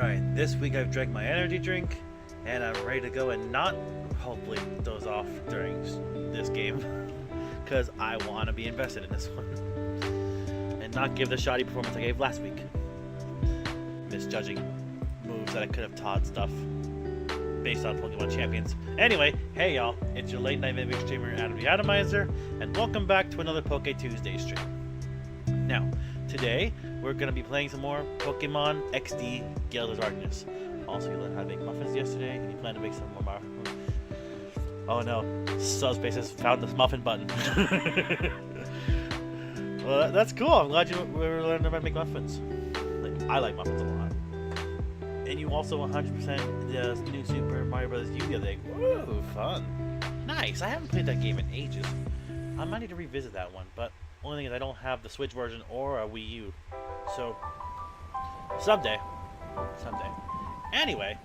Alright, this week I've drank my energy drink, and I'm ready to go and not hopefully doze off during this game, because I want to be invested in this one, and not give the shoddy performance I gave last week, misjudging moves that I could have taught stuff based on Pokemon Champions. Anyway, hey y'all, it's your late night Mimic streamer Adam the Atomizer, and welcome back to another Poke Tuesday stream. Now, today, we're going to be playing some more Pokemon XD Gale of Darkness. Also, you learned how to make muffins yesterday, and you plan to make some more muffins. Oh no, Subspace has found this muffin button. Well, that's cool. I'm glad you were learning how to make muffins. Like, I like muffins a lot. And you also 100% the new Super Mario Bros. U the other day. Woo, fun. Nice. I haven't played that game in ages. I might need to revisit that one, but only thing is I don't have the Switch version or a Wii U. So, someday. Anyway,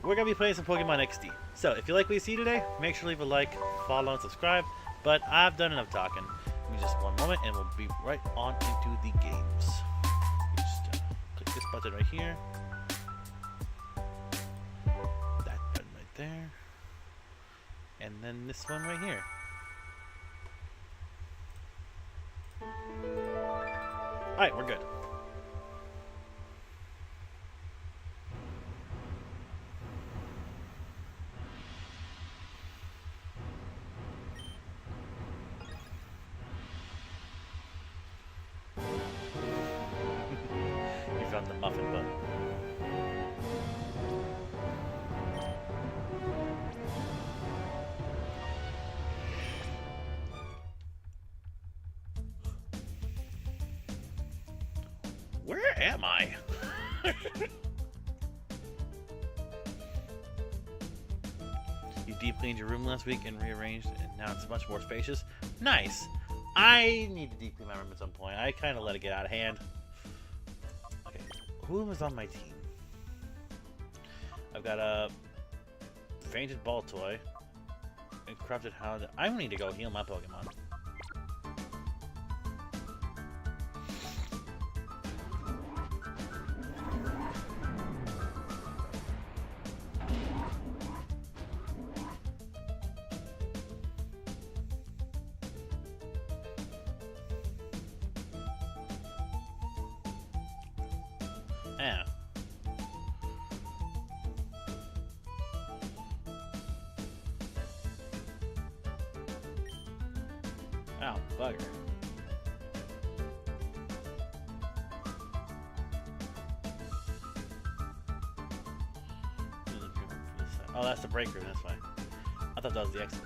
we're going to be playing some Pokemon XD. So, if you like what you see today, make sure to leave a like, follow, and subscribe. But I've done enough talking. Give me just one moment, and we'll be right on into the games. You just click this button right here. That button right there. And then this one right here. Alright, we're good. You found the muffin button. Where am I? You deep cleaned your room last week and rearranged, and now it's much more spacious. Nice. I need to deep clean my room at some point. I kind of let it get out of hand. Okay, who was on my team? I've got a fainted ball toy and corrupted hound. I need to go heal my Pokemon. Yeah. Oh, bugger. Oh, that's the break room, that's why. I thought that was the exit.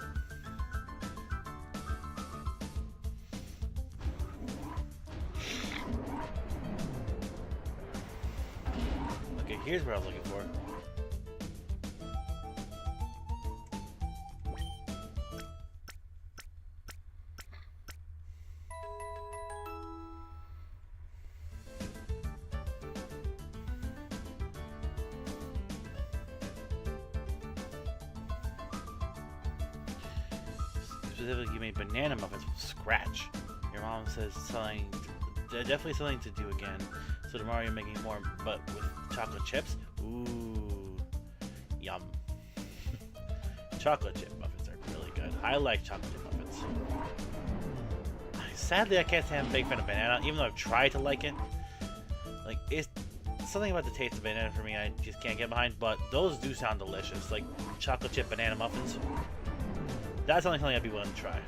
Okay, here's what I was looking for. Specifically, you made banana muffins from scratch. Your mom says definitely something to do again. So tomorrow you're making more, but with chocolate chips? Ooh, yum. Chocolate chip muffins are really good. I like chocolate chip muffins. Sadly, I can't say I'm a big fan of banana, even though I've tried to like it. Like, it's something about the taste of banana for me I just can't get behind, but those do sound delicious. Like, chocolate chip banana muffins. That's something I'd be willing to try.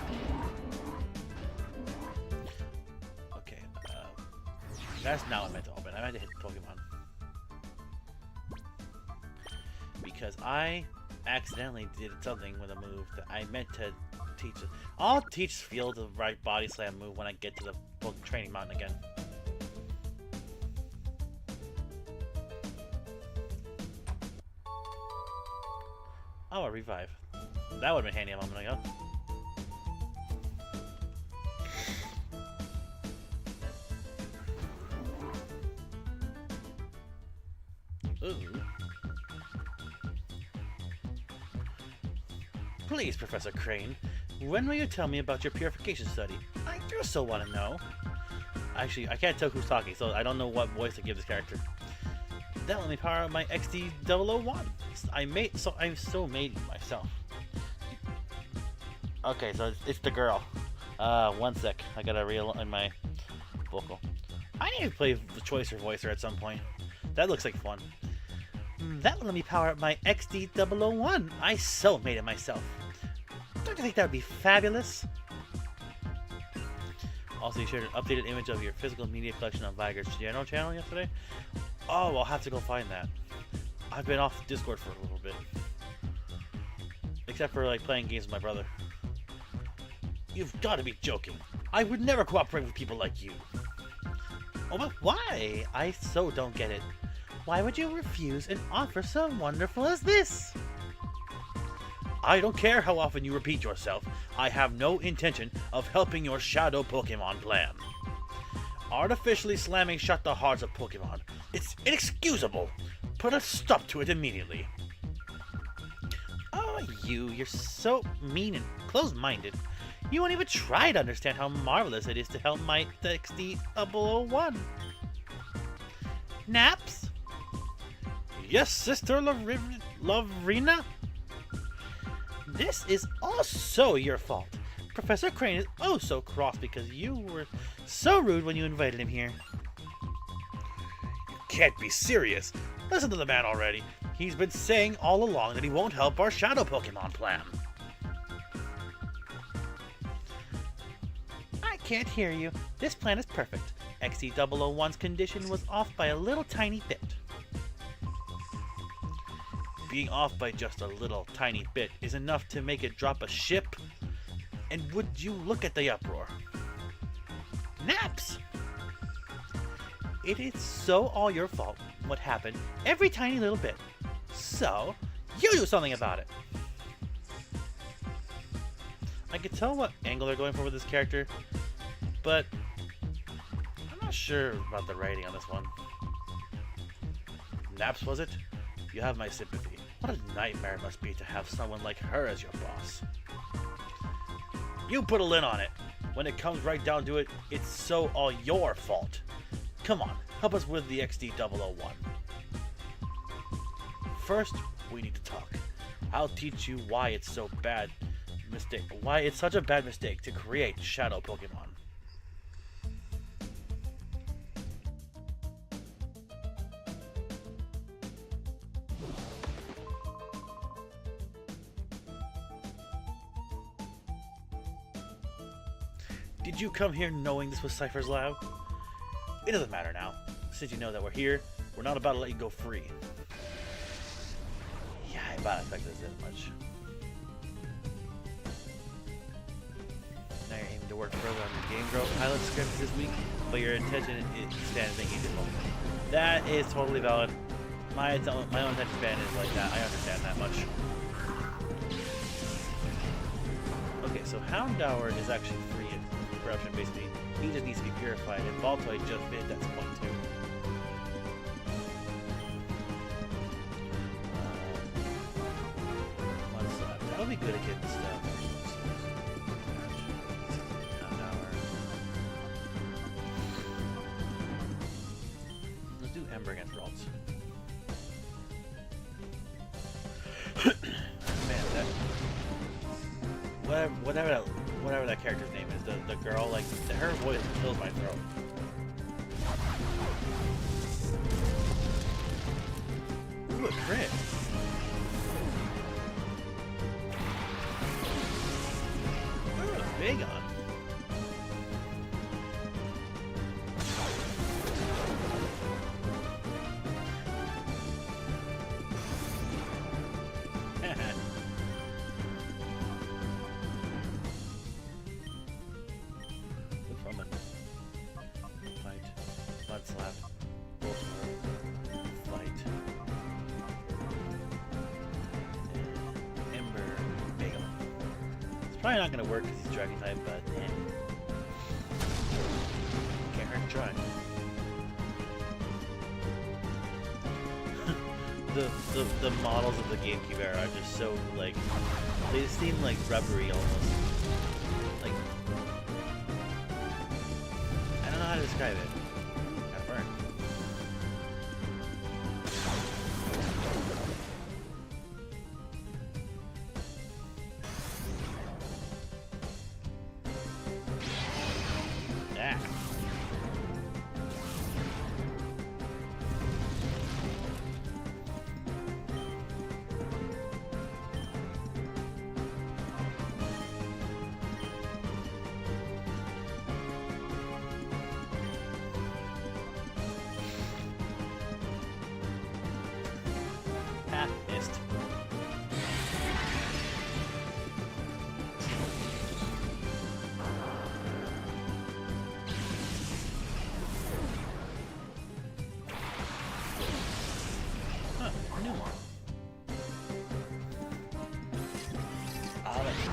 Okay, that's not what I meant to open. I meant to hit Pokemon. Because I accidentally did something with a move that I meant to teach it. I'll teach Field the right body slam move when I get to the training mountain again. Oh, a revive. That would have been handy a moment ago. Ooh. Please, Professor Crane, when will you tell me about your purification study? I do so want to know. Actually, I can't tell who's talking, so I don't know what voice to give this character. That let me power up my XD001. I'm so made myself. Okay, so it's the girl. One sec. I gotta realign my vocal. I need to play the Choicer Voicer at some point. That looks like fun. That will let me power up my XD001. I so made it myself. Don't you think that would be fabulous? Also, you shared an updated image of your physical media collection on Viger's general channel yesterday. Oh, I'll have to go find that. I've been off Discord for a little bit. Except for, like, playing games with my brother. You've got to be joking. I would never cooperate with people like you. Oh, but why? I so don't get it. Why would you refuse an offer so wonderful as this? I don't care how often you repeat yourself. I have no intention of helping your shadow Pokemon plan. Artificially slamming shut the hearts of Pokemon. It's inexcusable. Put a stop to it immediately. Oh, you're so mean and closed-minded. You won't even try to understand how marvelous it is to help my XD001. Naps? Yes, Sister Lavrina? This is also your fault. Professor Crane is oh so cross because you were so rude when you invited him here. You can't be serious. Listen to the man already. He's been saying all along that he won't help our shadow Pokemon plan. I can't hear you. This plan is perfect. XD001's condition was off by a little tiny bit. Being off by just a little tiny bit is enough to make it drop a ship? And would you look at the uproar? Naps! It is so all your fault what happened every tiny little bit. So, you do something about it. I could tell what angle they're going for with this character, but I'm not sure about the writing on this one. Naps, was it? You have my sympathy. What a nightmare it must be to have someone like her as your boss. You put a lid on it. When it comes right down to it, it's so all your fault. Come on, help us with the XD001. First, we need to talk. I'll teach you why it's so bad mistake. Why it's such a bad mistake to create shadow Pokemon. Did you come here knowing this was Cypher's lab? It doesn't matter now. Since you know that we're here, we're not about to let you go free. Yeah, I about affected this much. Now you're aiming to work further on your game growth pilot script this week, but your intention is to stand thinking difficult. That is totally valid. My own attention span is like that. I understand that much. Okay, so Houndour is actually free in corruption, basically. He just needs to be purified, and Baltoy just hit that point too. That would be good at getting stuff. Houndour. Let's do Ember against Ralts. Man, that whatever that character's name is, the girl, like her voice fills my throat. Ooh, a crit. Ooh, a big on. Probably not going to work because he's Dragon type, but can't hurt to try. the models of the GameCube era are just so, like, they seem like rubbery almost. Like, I don't know how to describe it. Got burned.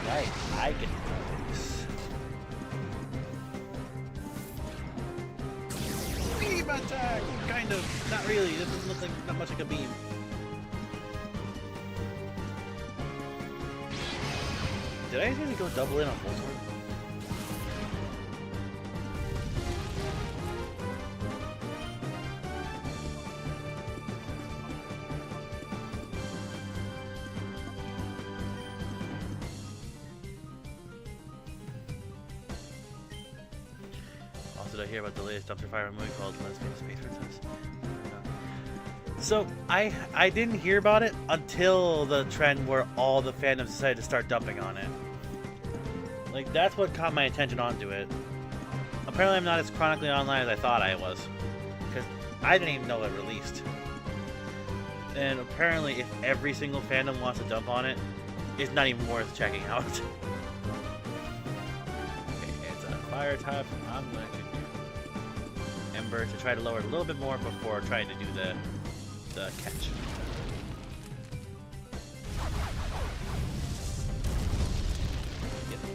right, I can do this. Beam attack! Kind of. Not really. This doesn't look like not much like a beam. Did I really go double in on full sword? Also, did I hear about the latest dumpster fire movie called Lesbian Space Princess? So I didn't hear about it until the trend where all the fandoms decided to start dumping on it. Like, that's what caught my attention onto it. Apparently I'm not as chronically online as I thought I was, because I didn't even know it released. And apparently if every single fandom wants to dump on it, it's not even worth checking out. Okay, it's a fire type. I'm going to do Ember to try to lower it a little bit more before trying to do the catch.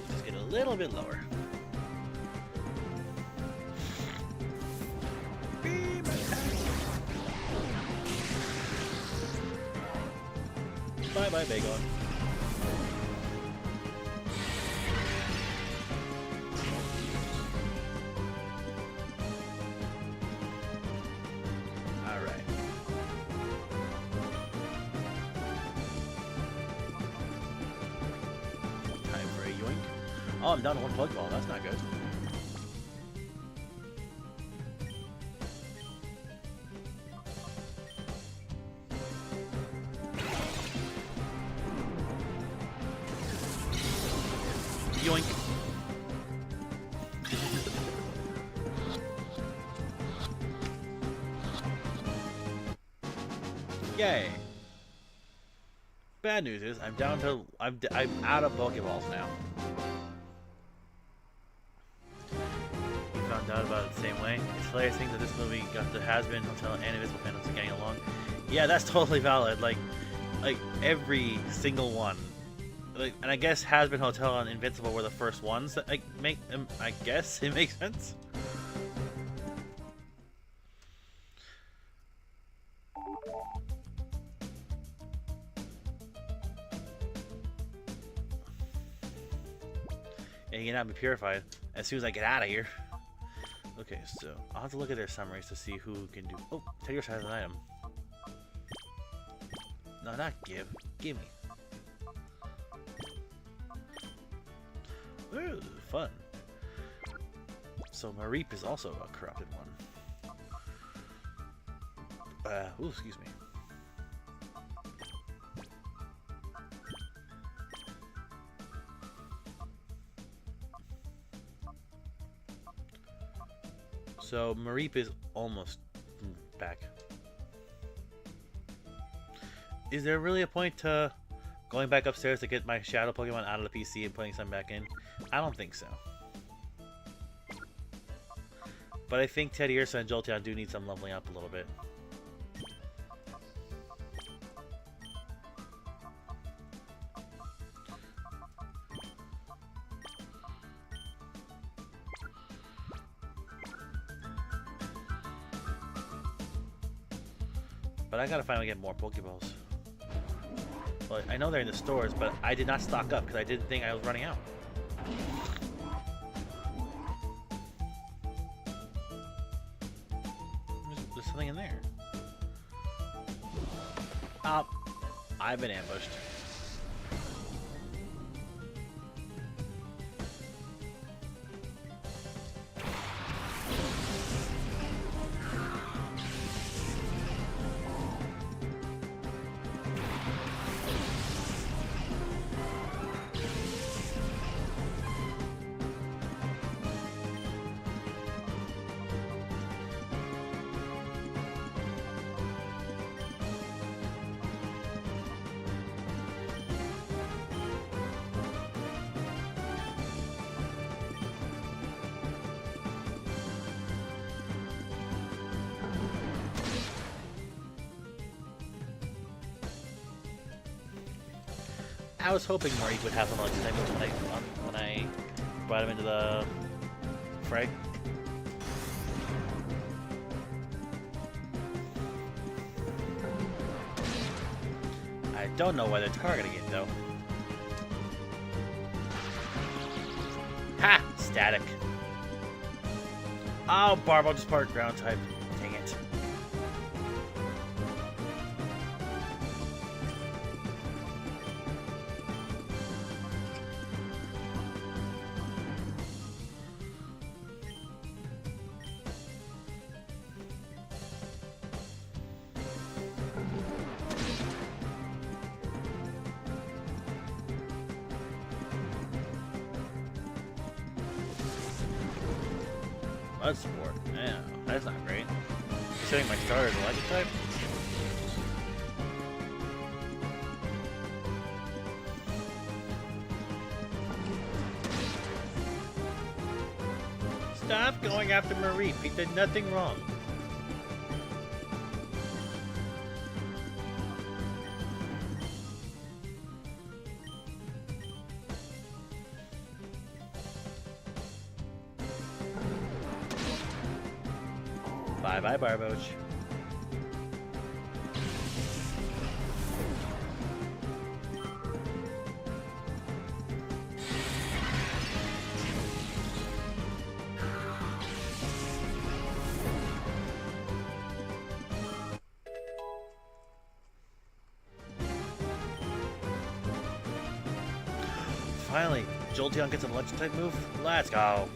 Just get a little bit lower. Beam attack. Bye bye, Bagon. Oh, I'm down to one Pokeball. That's not good. Yoink. Yay. Bad news is I'm out of Pokeballs now. Found out about it the same way. It's hilarious thing that this movie got the Has-Been Hotel and Invisible fandoms getting along. Yeah, that's totally valid. Like every single one. Like, and I guess Has-Been Hotel and Invincible were the first ones that make them. I guess it makes sense. And you cannot be purified as soon as I get out of here. Okay, so I'll have to look at their summaries to see who can do. Oh, Teddiursa has an item. No, not give. Give me. Ooh, fun. So Mareep is also a corrupted one. Ooh, excuse me. So Mareep is almost back. Is there really a point to going back upstairs to get my shadow Pokemon out of the PC and putting some back in? I don't think so. But I think Teddiursa and Jolteon do need some leveling up a little bit. But I gotta finally get more Pokeballs. Well, I know they're in the stores, but I did not stock up because I didn't think I was running out. There's something in there. I've been ambushed. I was hoping Marie would have some like type when I brought him into the fray. I don't know why they're targeting it though. Ha! Static. Oh, Barb, I'll just part ground type. Dang it. Mud Sport. Yeah, that's not great. Considering my starter is electric type. Stop going after Marie. He did nothing wrong. Bye-bye, Barboach. Finally, Jolteon gets an electric type move. Let's go.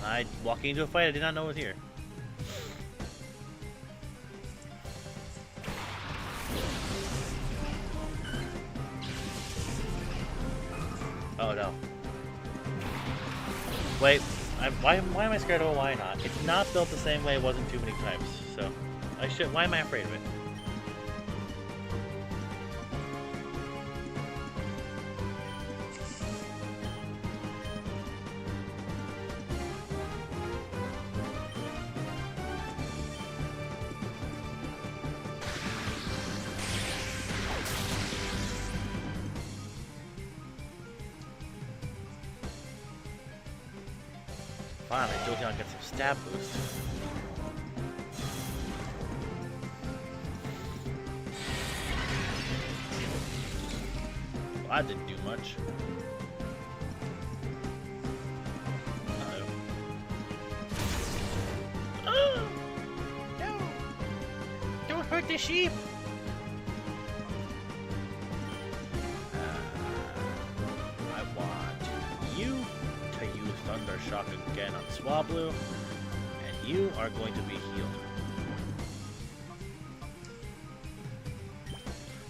I walking into a fight I did not know was here. Oh no. Wait, why am I scared of a why not? It's not built the same way it wasn't too many times, so why am I afraid of it? Finally, Jolteon gets some stab boost. Well, that didn't do much. Oh! No! Don't hurt the sheep! I want you to use Thunder Shock again on Swablu, and you are going to be healed.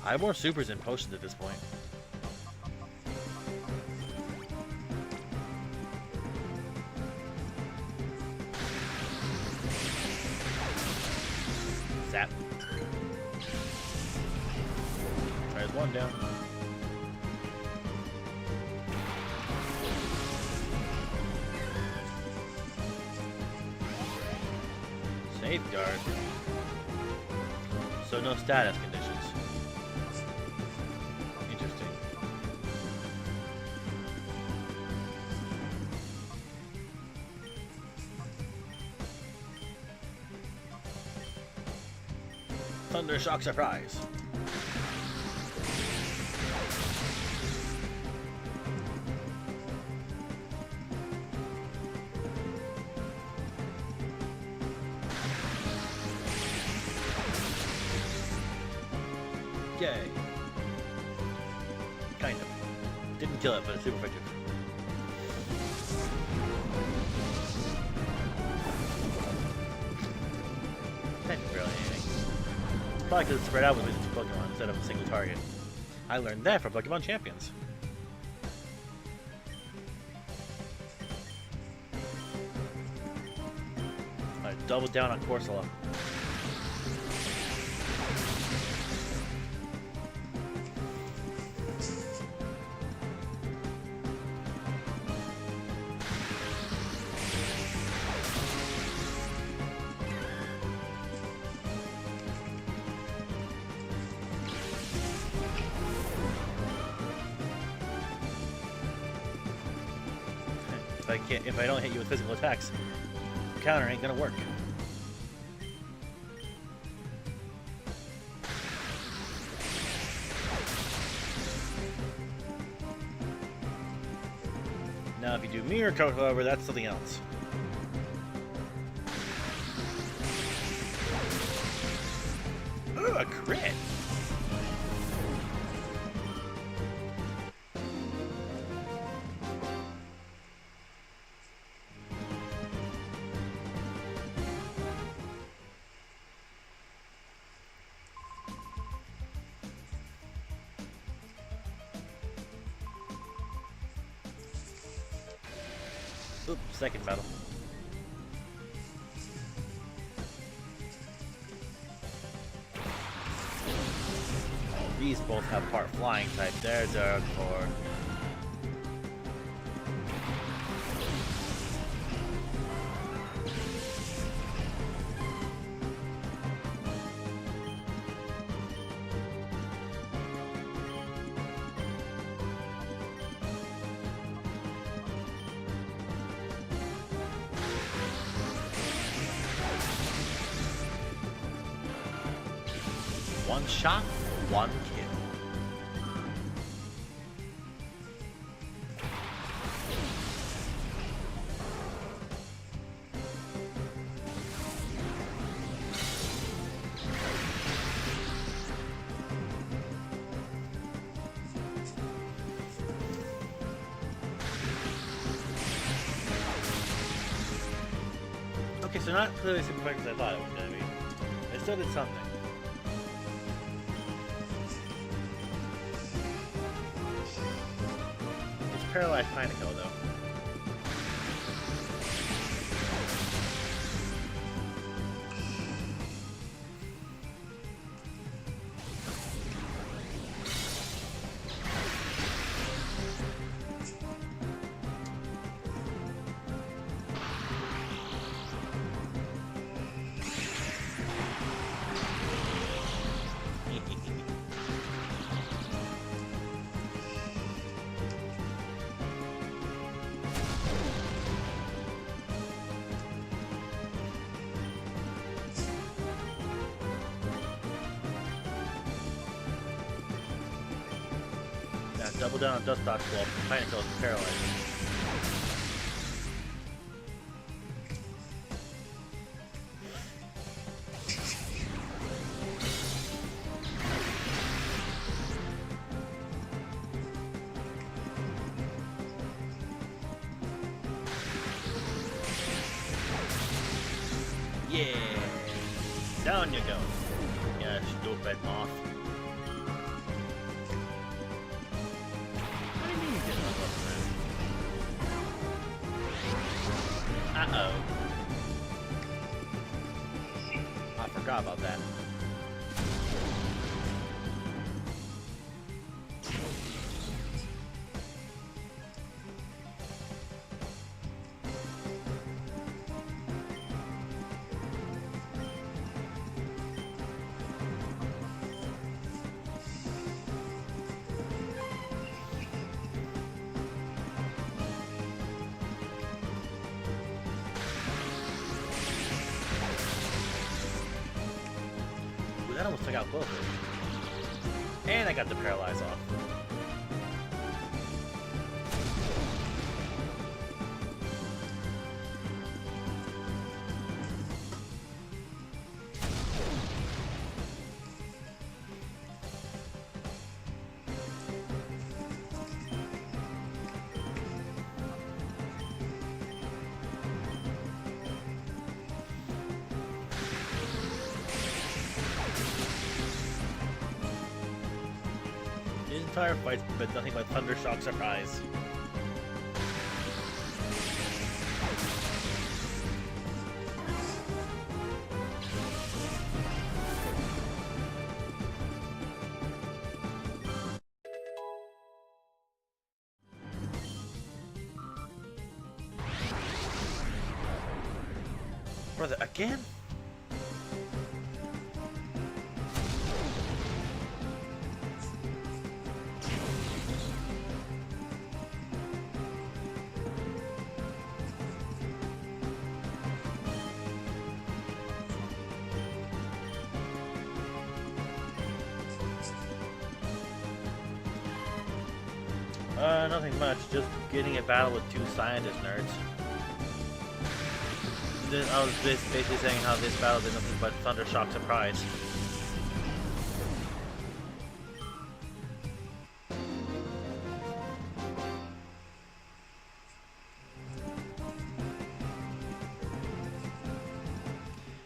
I have more supers and potions at this point. Zap. There's one down. Safeguard. So no status conditions. Interesting. Thunder Shock Surprise. Yay. Kind of. Didn't kill it, but it's super effective. That's barely anything. Probably because it's spread out between the two Pokemon instead of a single target. I learned that from Pokemon Champions. Alright, double down on Corsola. If I don't hit you with physical attacks, counter ain't gonna work. Now, if you do Mirror Coat, however, that's something else. Ooh, a crit! Oops, second battle. These both have part flying type. There's our core. One shot, one kill. Okay, so not clearly super effective as I thought it was going to be. It still did something. Paralyzed Pineco, though. Double down on Dust Dodge while Pineco is paralyzed. Yeah! Down you go! Yeah, stupid moth. Uh-oh. I forgot about that. That almost took out both of them. And I got the paralyze off. entire fight's been nothing but Thundershock surprise. Brother, again? Nothing much. Just getting a battle with two scientist nerds. I was basically saying how this battle did nothing but Thundershock surprise.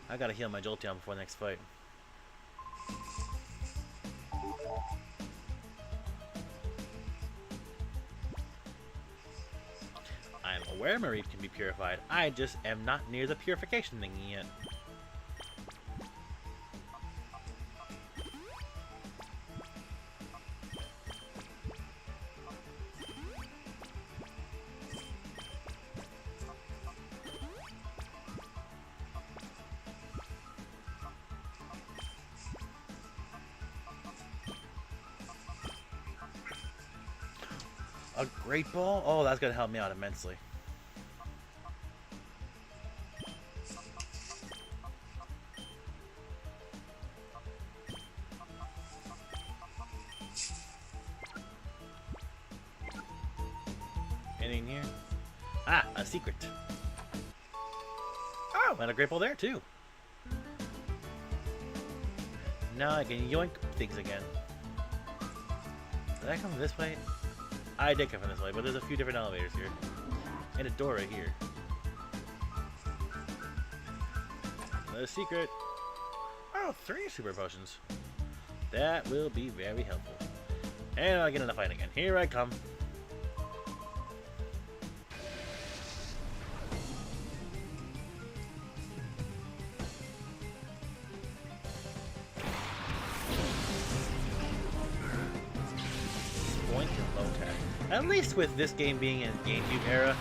I gotta heal my Jolteon before the next fight. I'm aware Mareep can be purified. I just am not near the purification thingy yet. A Great Ball? Oh, that's gonna help me out immensely. Anything here? Ah, a secret. Oh, and a Great Ball there too. Now I can yoink things again. Did I come this way? I did come from this way, but there's a few different elevators here. And a door right here. Another secret. Oh, 3 super potions. That will be very helpful. And I'll get in the fight again. Here I come. At least with this game being in GameCube era,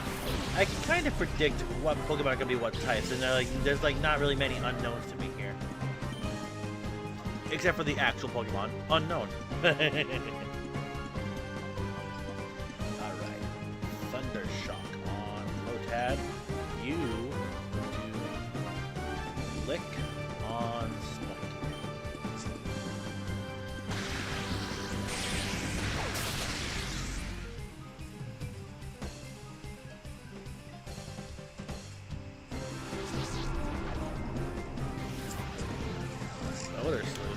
I can kind of predict what Pokemon are gonna be what types, and there's not really many unknowns to me here, except for the actual Pokemon unknown. All right, Thundershock on Lotad. You do Lick on Spike.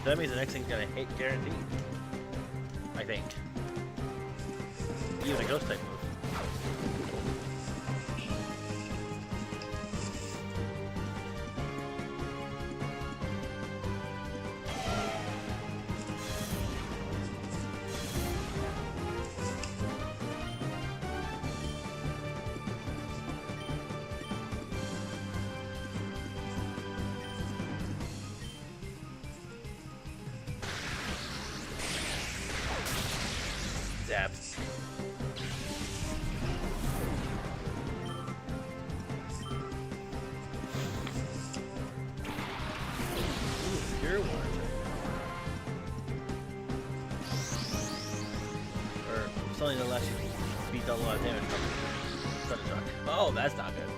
That means the next thing's gonna hit guaranteed. I think. Even a ghost type move. Zaps. Pure one. Or something that lets you beat a lot of damage from Thundershock. Oh, that's not good.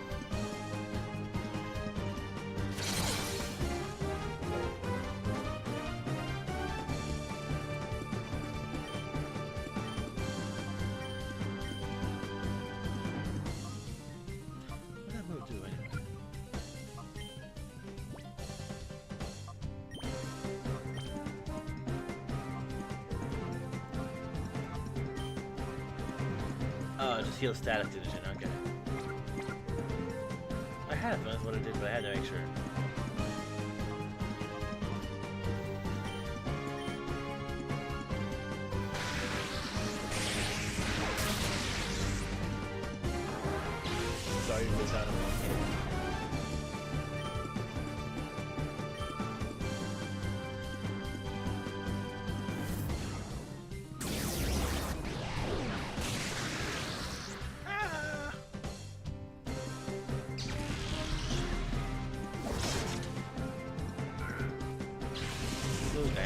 Oh, just heal static division, okay. I had a feeling that's what it did, but I had to make sure. everybody goes down in one hit. Goes down.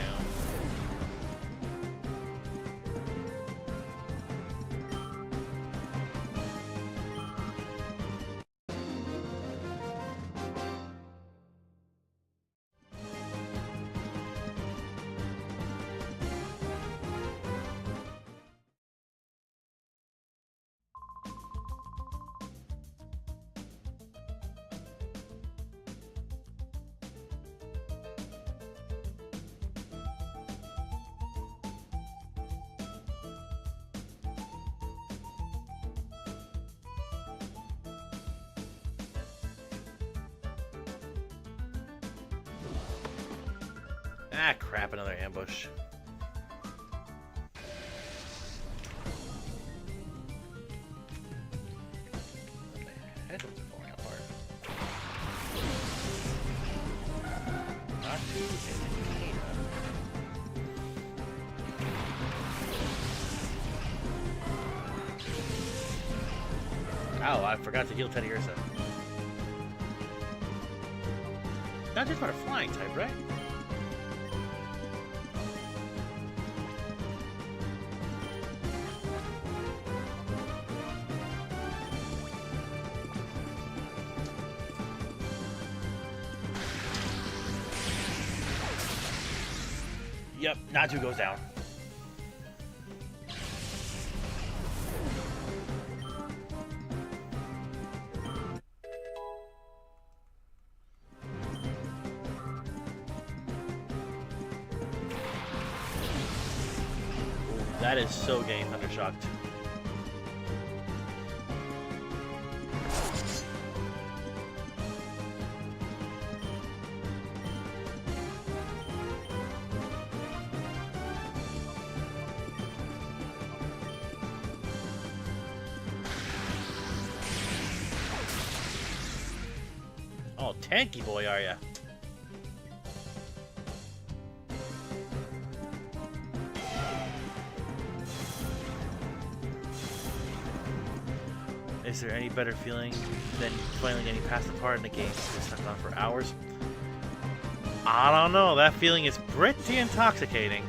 Ah, crap, another ambush. My headphones are falling apart. Not too Oh, I forgot to heal Teddy Ursa. Not just about a flying type, right? Yep, Natu goes down. That is so getting thundershocked. Oh, tanky boy, are ya? Is there any better feeling than finally getting past the part in the game that's been stuck on for hours? I don't know. That feeling is pretty intoxicating.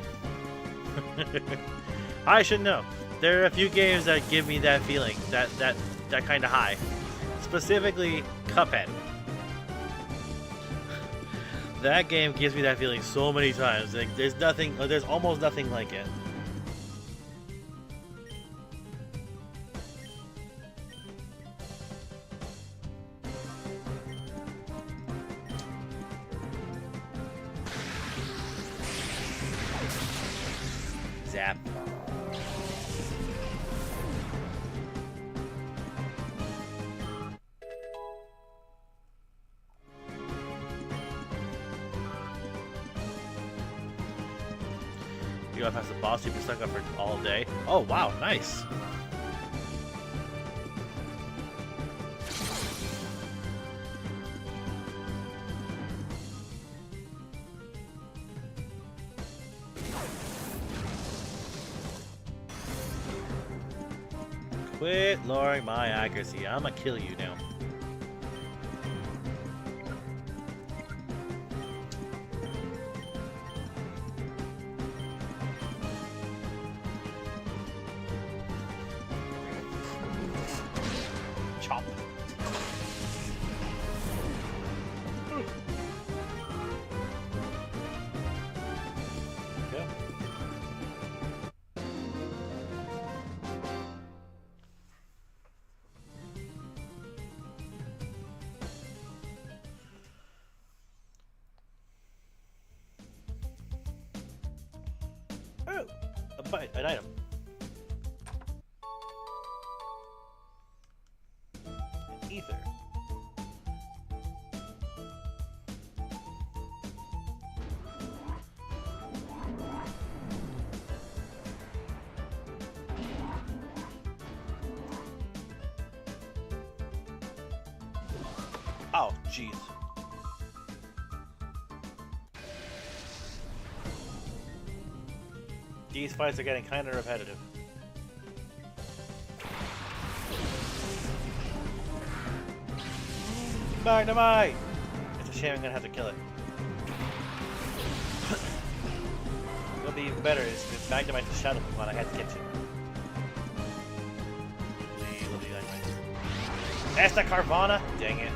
I should know. There are a few games that give me that feeling, that kind of high. Specifically, Cuphead. That game gives me that feeling so many times. Like, there's almost nothing like it. Zap. You got past the boss, you've been stuck up for all day. Oh wow, nice. Quit lowering my accuracy. I'ma kill you now. Chop. Oh, an item. An ether. Oh, jeez. These fights are getting kind of repetitive. Magnemite! It's a shame I'm gonna have to kill it. What'll be even better is if Magnemite's a shadow Pokemon, I had to catch it. Lovely Magnemite. That's the Carvana? Dang it.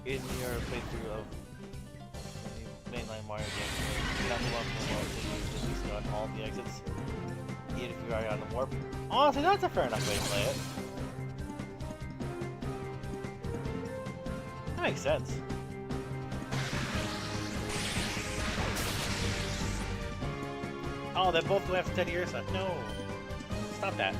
In your playthrough of the mainline Mario game, you're not the one who at least on all the exits, even if you're already on the warp. Honestly, that's a fair enough way to play it. That makes sense. Oh, they're both going after 10 years? No! Stop that.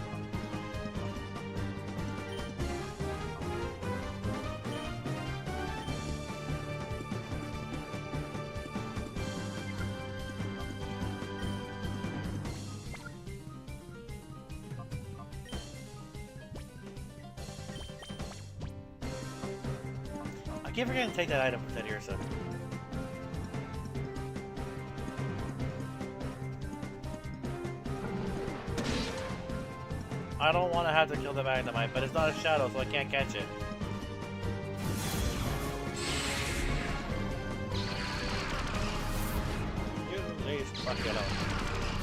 I keep forgetting to take that item from Teddy Ursa. I don't want to have to kill the Magnemite, but it's not a shadow, so I can't catch it. You leave Sparky alone.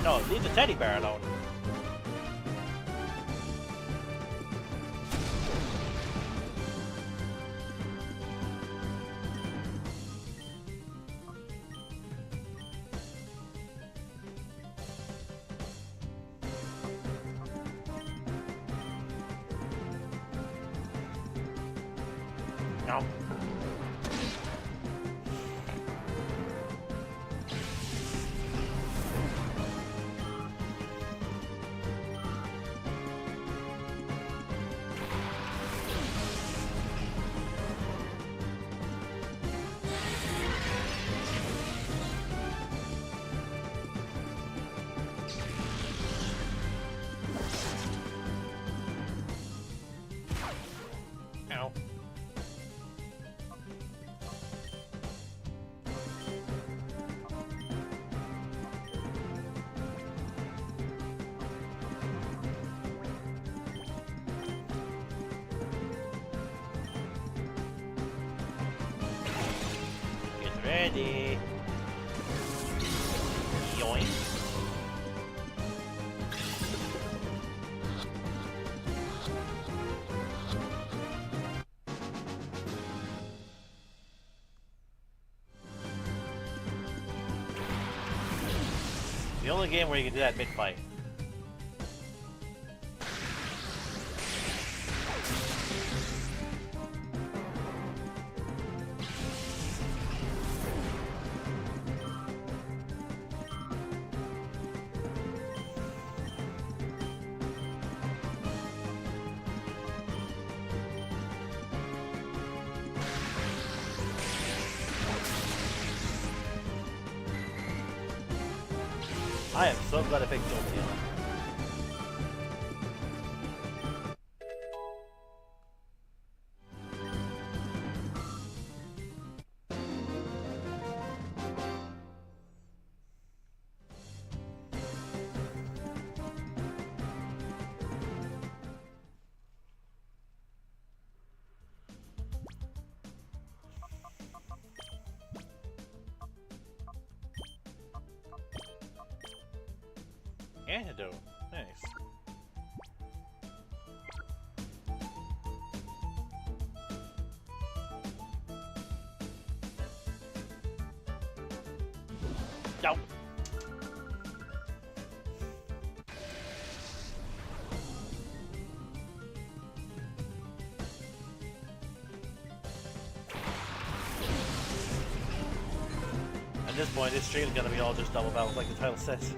No, leave the teddy bear alone. No. Ow. Get ready. Yoink. The only game where you can do that mid-fight. I am so glad I picked Jolteon. Antidote. Nice. No. At this point, this stream is gonna be all just double battles like the title says.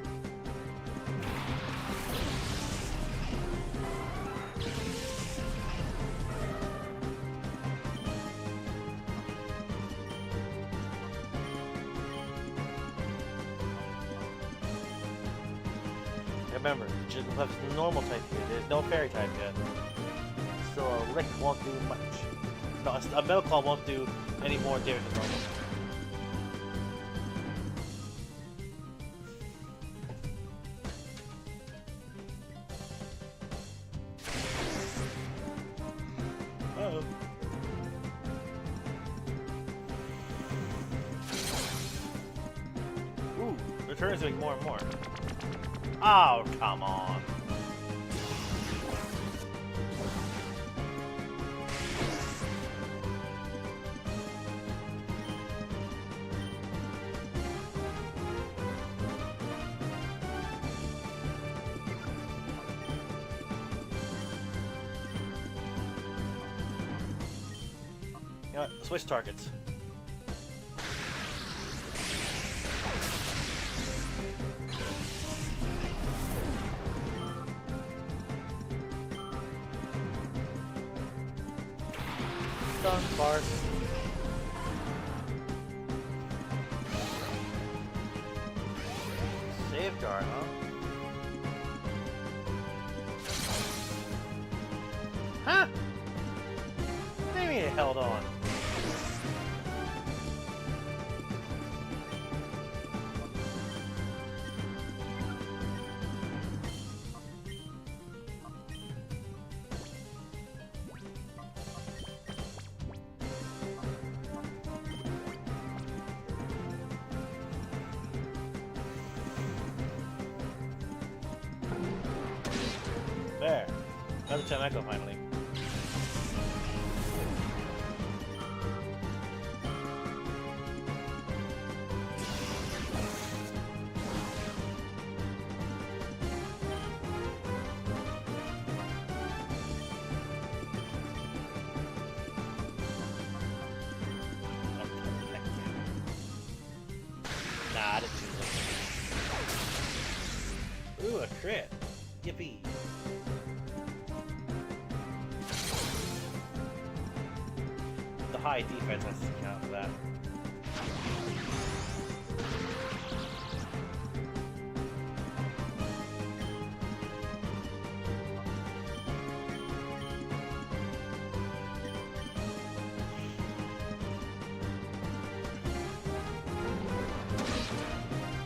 Remember, Jigglypuff's normal type here. There's no fairy type yet. So a lick won't do much. No, a Metal Claw won't do any more damage than normal. Uh-oh. Ooh, the turn is doing more and more. Oh, come on. You know what? Switch targets. Done, Bart. Safeguard, huh? Huh? Maybe it held on. There. Another 10 echo finally. Nah, I didn't choose it. Ooh, a crit. Yippee. The high defense has to count for that.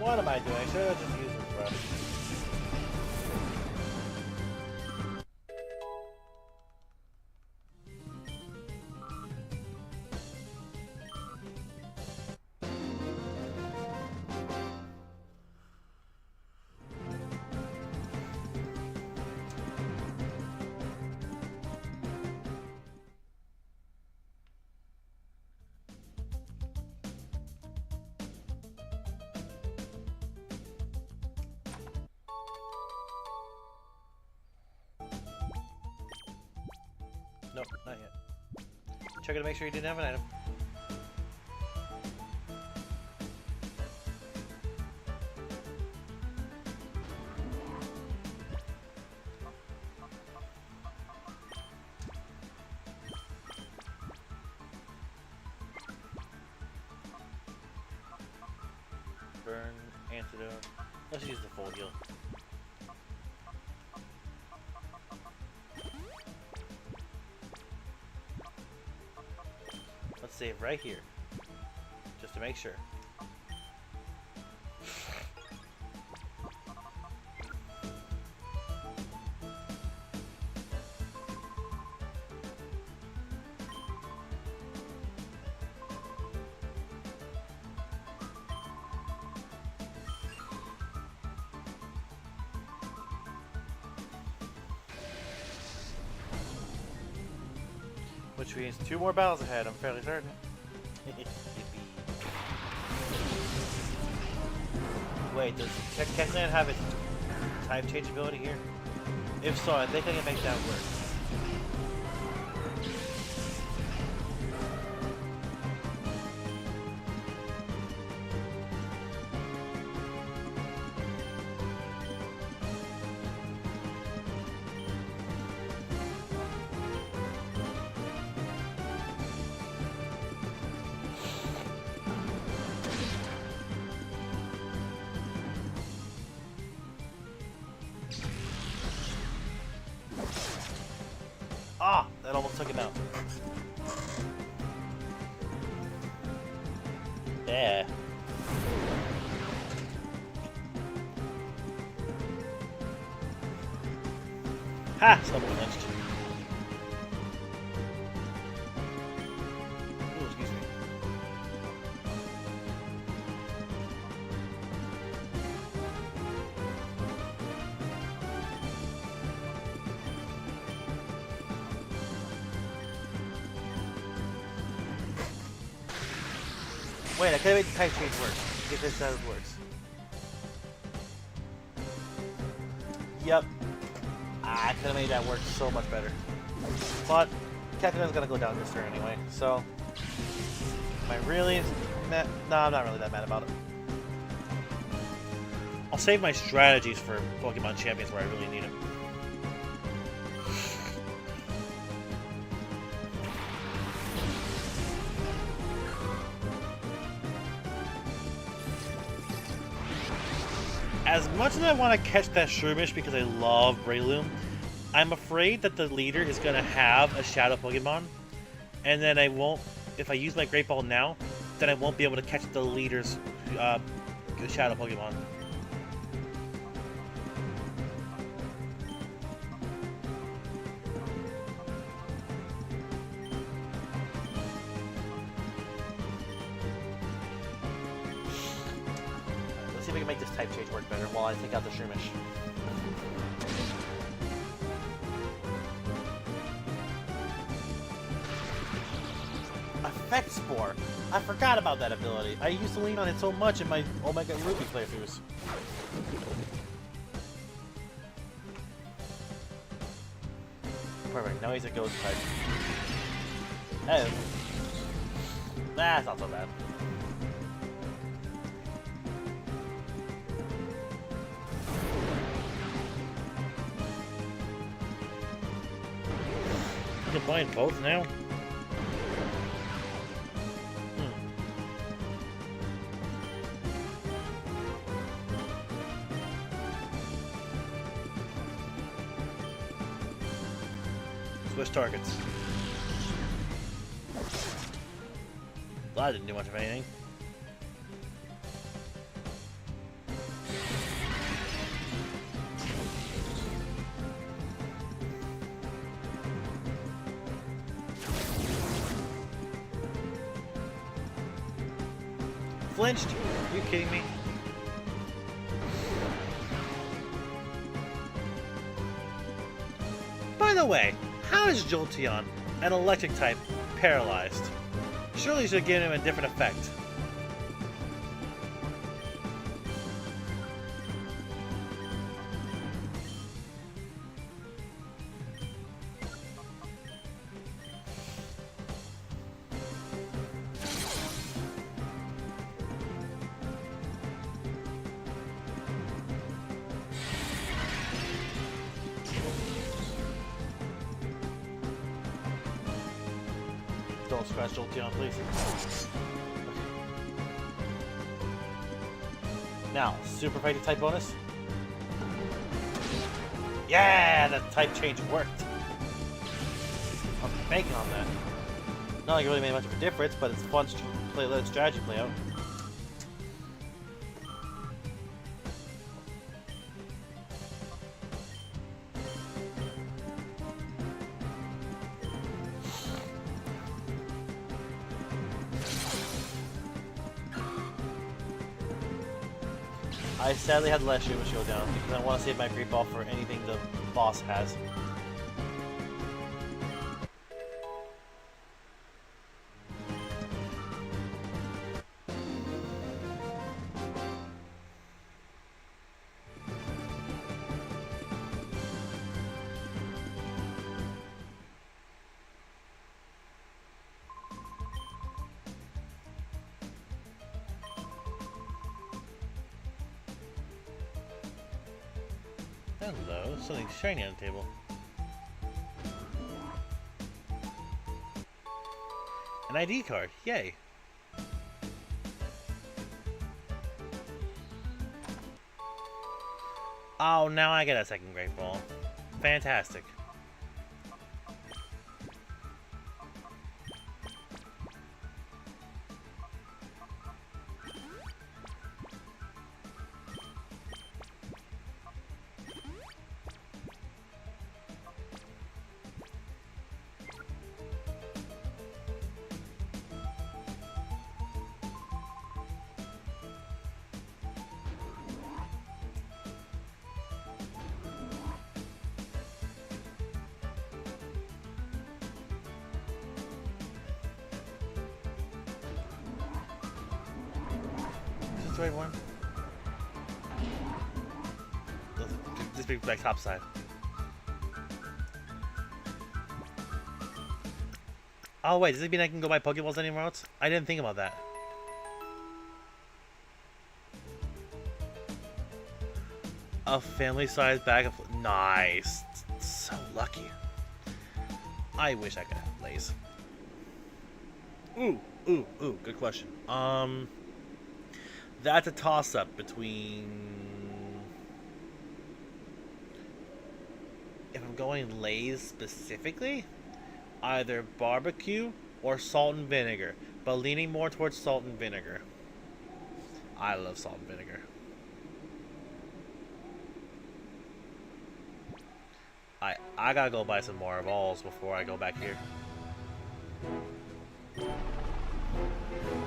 What am I doing? I should have just used this brush. Nope, not yet. Checking to make sure you didn't have an item. Burn, antidote. Let's use the full heal. Let's save right here, just to make sure. Which means 2 more battles ahead, I'm fairly certain. Wait, does Techland have its type change ability here? If so, I think I can make that work. took him out. Yeah. Ha! Someone flinched. Ooh, excuse me. Wait, I could have made the type change work. If this works. Yep. I could have made that work so much better. But Captain's gonna go down this turn anyway, so am I really mad? No, I'm not really that mad about it. I'll save my strategies for Pokemon Champions where I really need it. As much as I want to catch that Shroomish because I love Breloom, I'm afraid that the leader is going to have a Shadow Pokemon, and then I won't, if I use my Great Ball now, then I won't be able to catch the leader's Shadow Pokemon. Let's see if we can make this type change work better while I take out the Shroomish. Effect Spore! I forgot about that ability. I used to lean on it so much in my Omega Ruby playthroughs. Perfect, now he's a ghost type. Oh. That's not so bad. Combine both now? Switch targets. Well, I didn't do much of anything. Flinched? Are you kidding me? By the way, how is Jolteon, an electric type, paralyzed? Surely you should give him a different effect. Don't scratch Jolteon, please. Okay. Now, super fighting type bonus. Yeah, that type change worked. I'm banking on that. Not like it really made much of a difference, but it's fun to let its strategy play out. I sadly had to let Shroomish go down because I want to save my Great Ball for anything the boss has. Hello, something shiny on the table. An ID card, yay! Oh, now I get a second Great Ball. Fantastic. the right one? This brings back top side. Oh wait, does it mean I can go buy Pokeballs anywhere else? I didn't think about that. A family-sized bag of... Nice. So lucky. I wish I could have Lays. Ooh, good question. That's a toss-up between... If I'm going Lays specifically, either barbecue or salt and vinegar, but leaning more towards salt and vinegar. I love salt and vinegar. I gotta go buy some more balls before I go back here.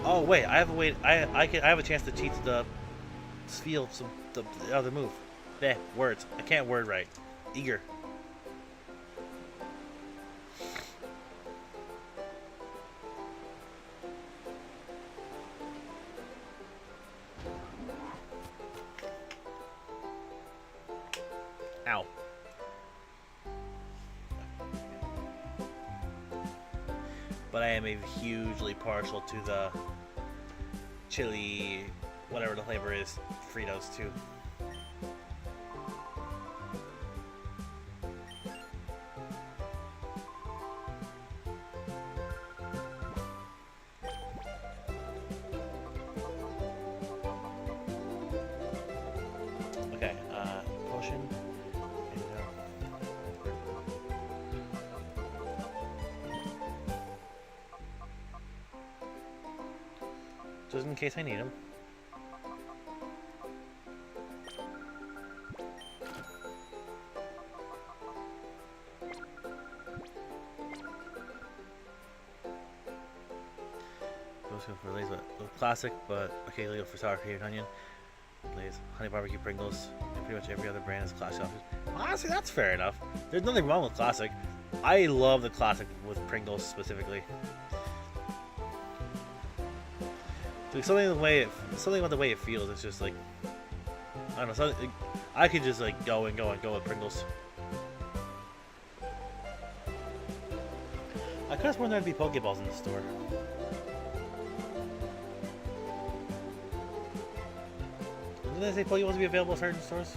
Oh wait, I have a way. I have a chance to cheat the feel some the other move. Words. I can't word right. Eager. Ow. But I am hugely partial to the chili, whatever the flavor is, Fritos too. Okay, potion. Just in case I need them. Let's go for Lay's, but classic, but occasionally go for sour cream and onion. Lay's, honey barbecue Pringles, and pretty much every other brand is classic. Honestly, that's fair enough. There's nothing wrong with classic. I love the classic with Pringles specifically. Something about the way it feels. It's just like, I don't know. I could just like go with Pringles. I could have sworn there'd be Pokeballs in the store. Didn't they say Pokeballs would be available at certain stores?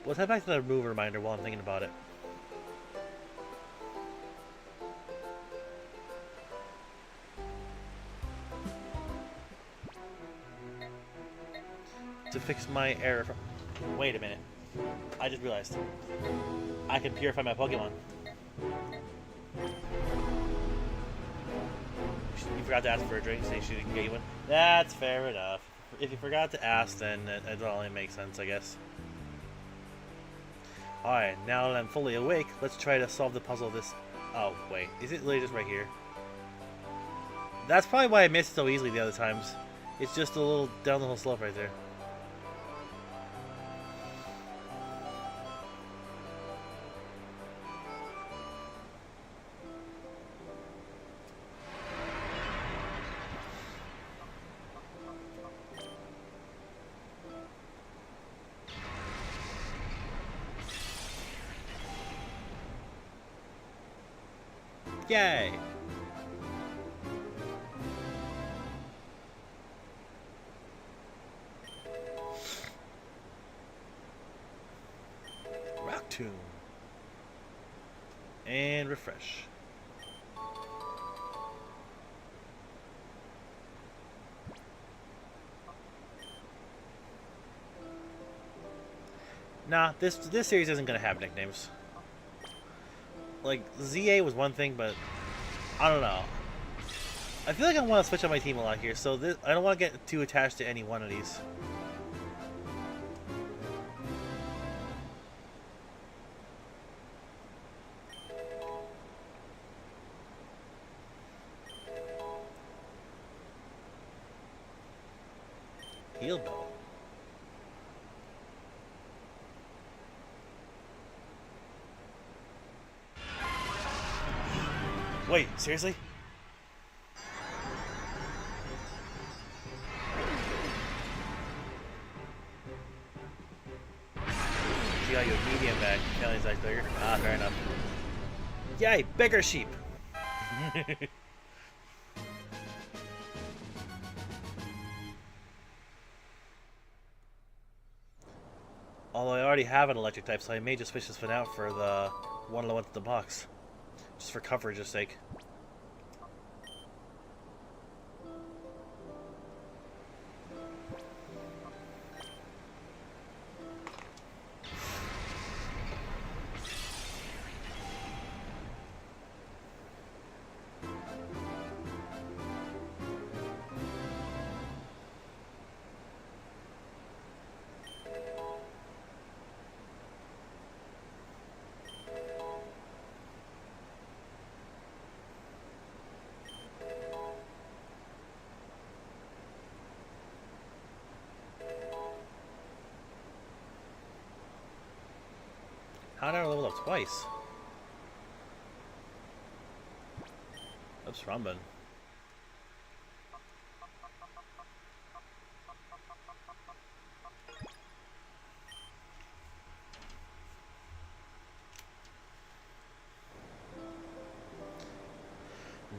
Let's head back to the move reminder while I'm thinking about it. To fix my error from... Wait a minute. I just realized. I can purify my Pokemon. You forgot to ask for a drink, so she can get you one. That's fair enough. If you forgot to ask, then it only makes sense, I guess. Alright, now that I'm fully awake, let's try to solve the puzzle of this... Oh, wait. Is it literally just right here? That's probably why I missed it so easily the other times. It's just a little down the hill slope right there. Yay! Rock Tomb. And refresh. Nah, this series isn't gonna have nicknames. Like, ZA was one thing, but I don't know. I feel like I want to switch up my team a lot here, so I don't want to get too attached to any one of these. Heal bell. Wait, seriously? You got your medium back. Kelly's like bigger. Ah, fair enough. Yay, bigger sheep! Although I already have an electric type, so I may just switch this one out for the one of the ones in the box. Just for coverage's sake. How did I level up twice? Oops, wrong button.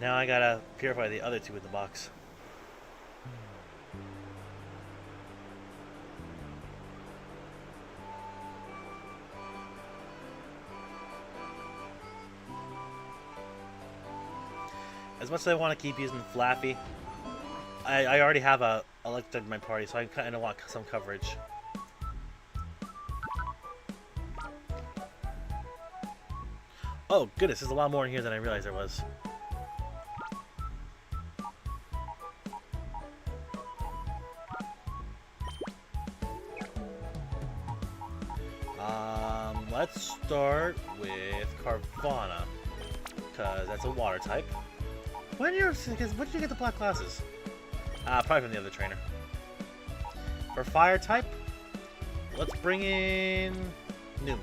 Now I gotta purify the other two in the box. As much as I want to keep using Flappy, I already have a elected in my party, so I kind of want some coverage. Oh goodness, there's a lot more in here than I realized there was. Let's start with Carvana, because that's a water type. When did you get the black glasses? Probably from the other trainer. For fire type, let's bring in Numa.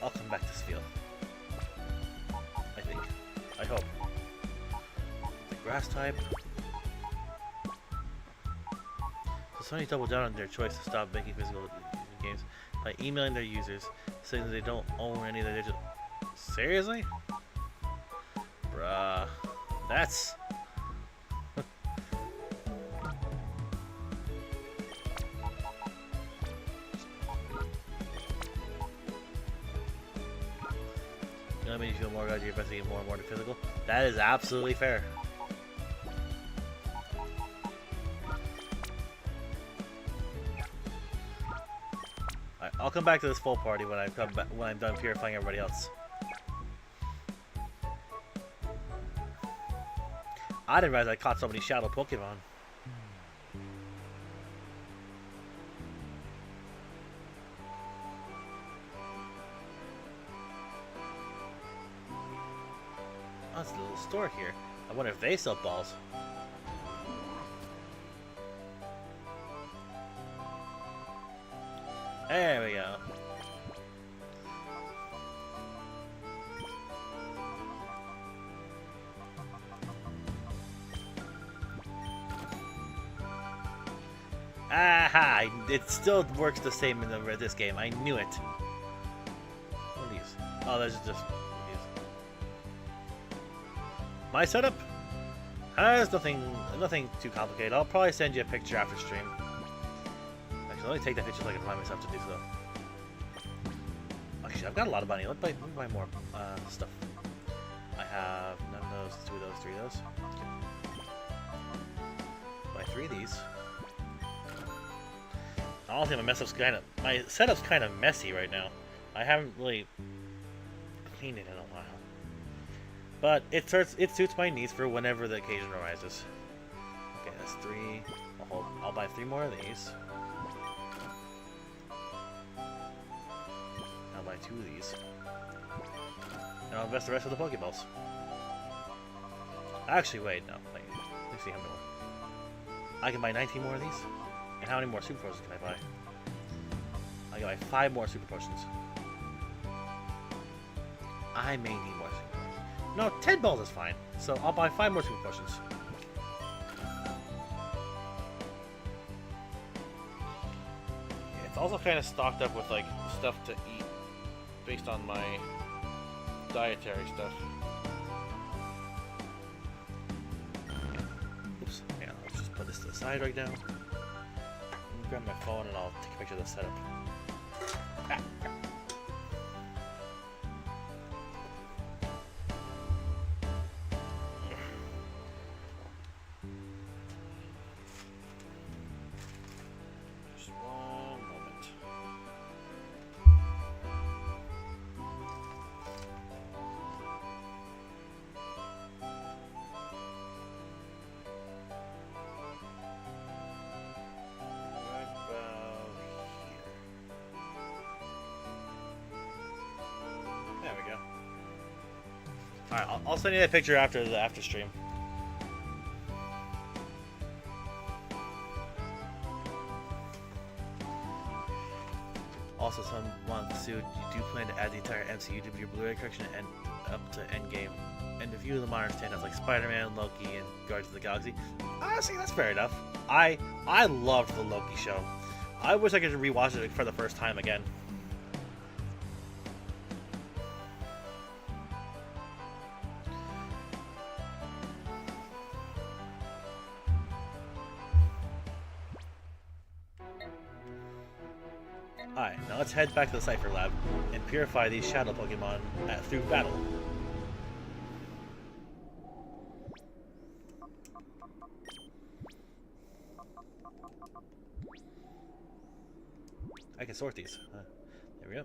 I'll come back to this field. I think. I hope. The grass type. So Sony doubled down on their choice to stop making physical games by emailing their users saying that they don't own any of their digital. Seriously? Bruh. That's. That makes you feel more good, you're investing more and more into physical. That is absolutely fair. Alright, I'll come back to this full party when I'm done purifying everybody else. I didn't realize I caught so many shadow Pokemon. Oh, it's a little store here. I wonder if they sell balls. There we go. Aha! It still works the same in this game. I knew it. What are these? Oh, those are just these. My setup? There's nothing too complicated. I'll probably send you a picture after stream. Actually, let me take that picture so I can remind myself to do so. Actually, I've got a lot of money. Let me buy more stuff. I have none of those, 2 of those, 3 of those. Okay. Buy 3 of these. Honestly, my setup's kind of messy right now. I haven't really cleaned it in a while, but it suits my needs for whenever the occasion arises. Okay, that's 3. I'll buy 3 more of these. I'll buy 2 of these, and I'll invest the rest of the Pokeballs. Actually, wait, no. Wait, let me see how many more. I can buy 19 more of these. And how many more Super Potions can I buy? I can buy 5 more Super Potions. I may need more Super Potions. No, 10 balls is fine. So I'll buy 5 more Super Potions. Yeah, it's also kind of stocked up with like stuff to eat based on my dietary stuff. Oops. Yeah, let's just put this to the side right now. Grab my phone and I'll take a picture of the setup. Ah. Just one moment. There we go. Alright, I'll send you that picture after the stream. Also, someone sued. You do plan to add the entire MCU to your Blu-ray collection and up to Endgame, and a few of the modern stand-ups like Spider-Man, Loki, and Guardians of the Galaxy. Honestly, that's fair enough. I loved the Loki show. I wish I could rewatch it for the first time again. Alright, now let's head back to the Cypher Lab and purify these shadow Pokemon through battle. I can sort these. There we go.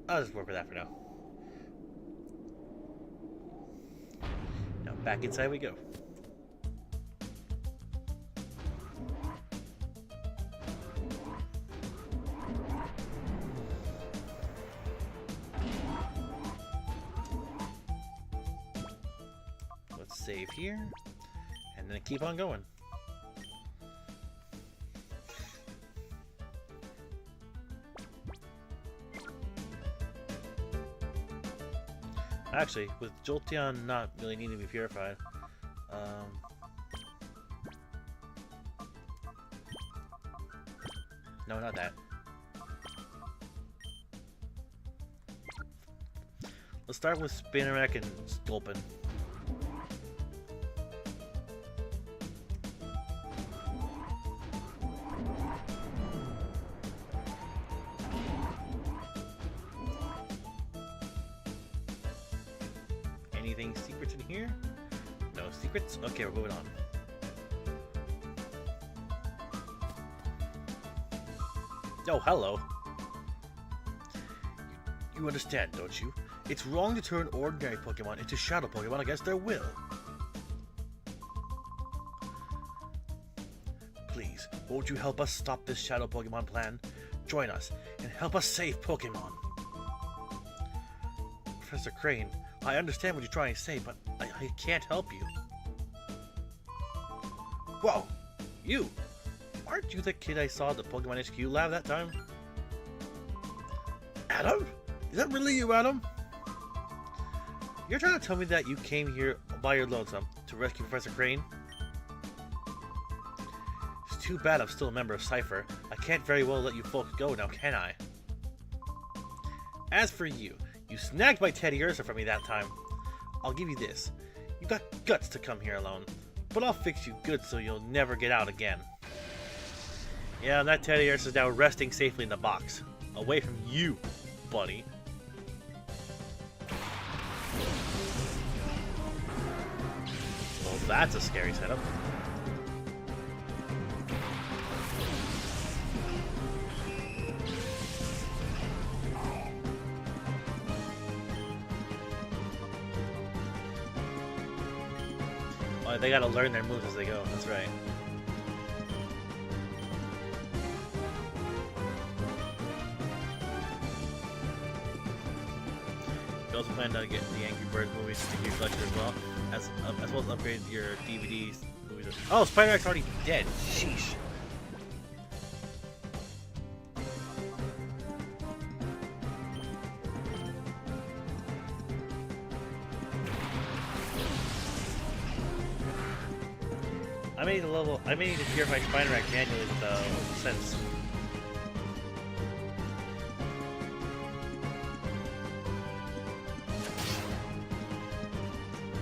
I'll just work with that for now. Now back inside we go. Let's save here, and then keep on going. Actually, with Jolteon not really needing to be purified, no, not that. Let's start with Spinnerack and Sculpin. Anything secrets in here? No secrets? Okay, we're moving on. Oh, hello. You understand, don't you? It's wrong to turn ordinary Pokemon into Shadow Pokemon against their will. Please, won't you help us stop this Shadow Pokemon plan? Join us and help us save Pokemon. Professor Crane, I understand what you're trying to say, but I can't help you. Whoa! You! Aren't you the kid I saw at the Pokemon HQ lab that time? Adam? Is that really you, Adam? You're trying to tell me that you came here by your lonesome to rescue Professor Crane? It's too bad I'm still a member of Cypher. I can't very well let you folks go now, can I? As for you, You snagged my Teddy Ursa from me that time. I'll give you this. You got guts to come here alone, but I'll fix you good so you'll never get out again. Yeah, that Teddy Ursa is now resting safely in the box. Away from you, buddy. Well, that's a scary setup. Oh, they gotta learn their moves as they go, that's right. You also plan to get the Angry Birds movies to your collection as well as upgrade your DVDs. Movies. Oh, Spider-Man's already dead. Sheesh. I may need to purify Spider-Man manually with the sense.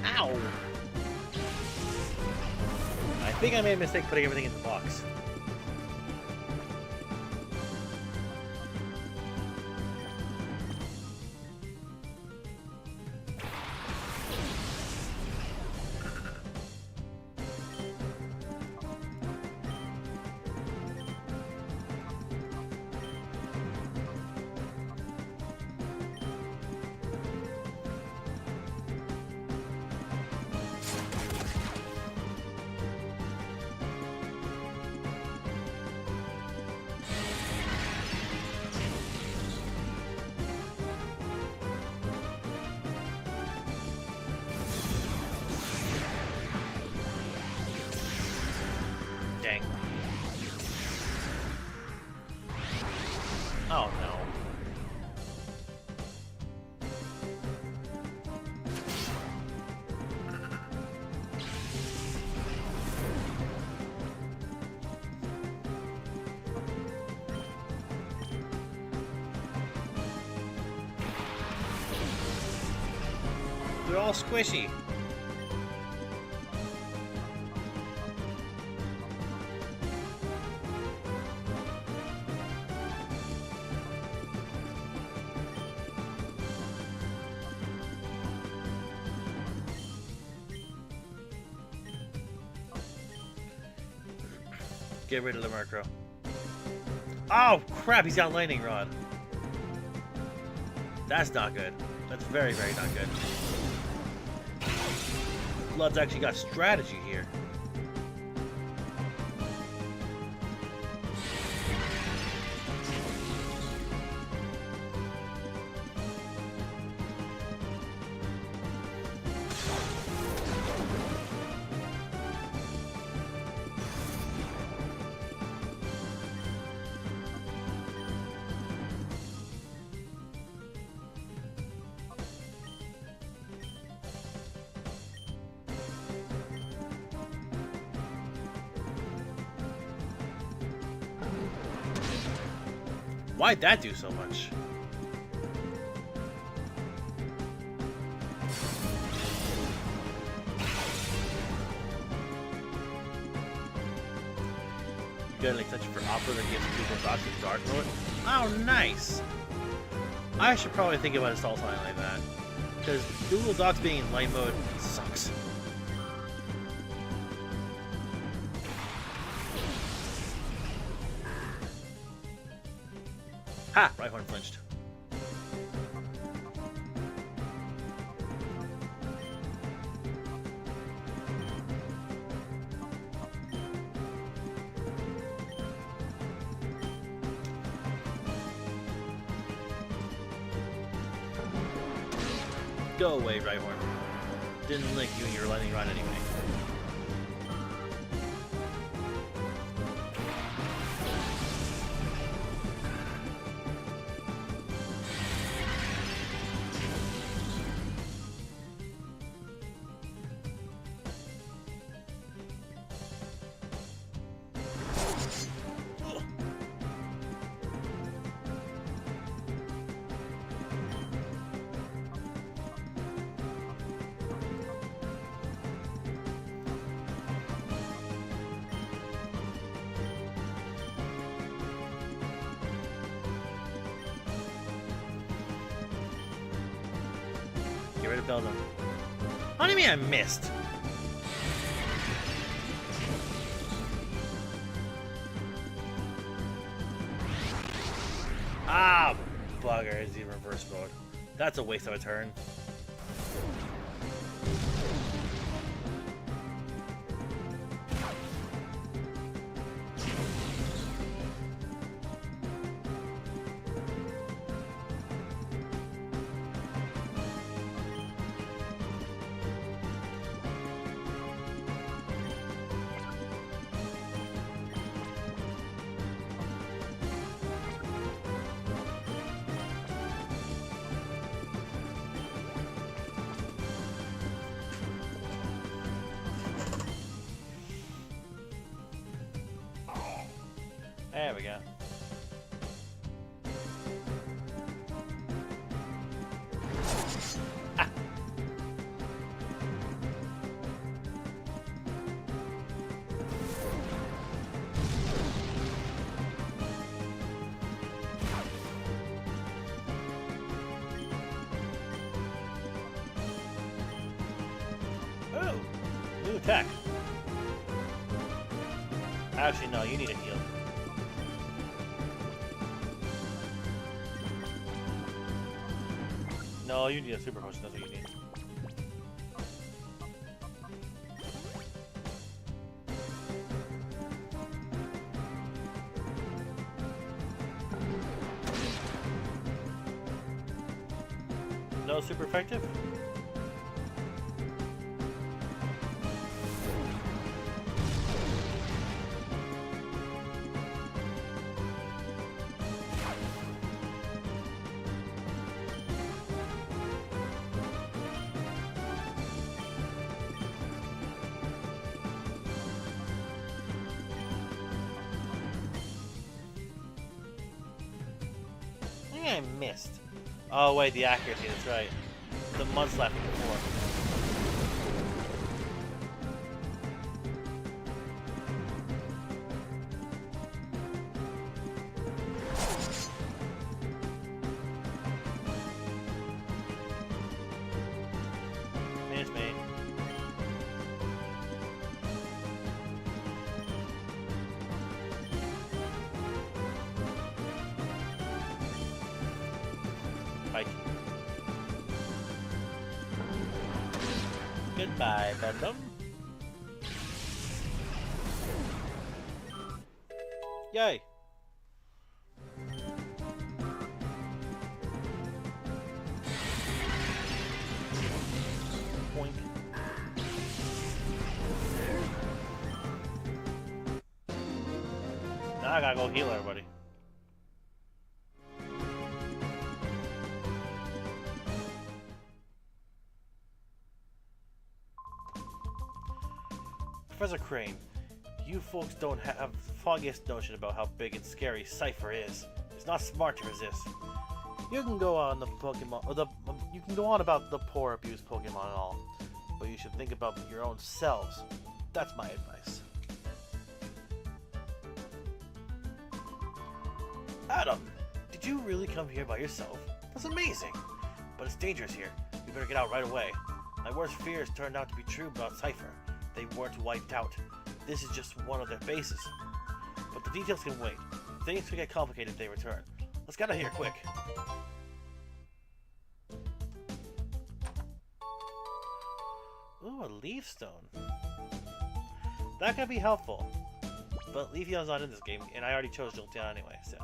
Ow! I think I made a mistake putting everything in the box. Dang. Oh no. They're all squishy. Get rid of the Murkrow. Oh crap, he's got lightning rod. That's not good. That's very, very not good. Blood's actually got strategy here. Why'd that do so much? You got an extension for Opera that gives Google Docs a dark mode? Oh, nice! I should probably think about installing something like that. Because Google Docs being in light mode sucks. Ha! Rhyhorn flinched. Go away, Rhyhorn. Didn't like you and your lightning rod anyway. build them. What do you mean I missed? Ah, bugger, is the reverse mode. That's a waste of a turn. There we go. Ah. Oh, new attack. Actually, no, you need a heal. No, you need a super potion, that's what you need. No super effective? I missed. Oh wait, the accuracy, that's right. The mud slapping before. Miss me. Fight. Goodbye, Bedlam. Yay! Boink. Now I gotta go heal everybody. Professor Crane, you folks don't have the foggiest notion about how big and scary Cypher is. It's not smart to resist. You can go on the Pokemon, or you can go on about the poor, abused Pokemon and all, but you should think about your own selves. That's my advice. Adam, did you really come here by yourself? That's amazing. But it's dangerous here. We better get out right away. My worst fears turned out to be true about Cypher. They weren't wiped out. This is just one of their bases. But the details can wait. Things could get complicated if they return. Let's get out of here quick. Ooh, a leaf stone. That could be helpful. But Leafeon's not in this game, and I already chose Jolteon anyway, so.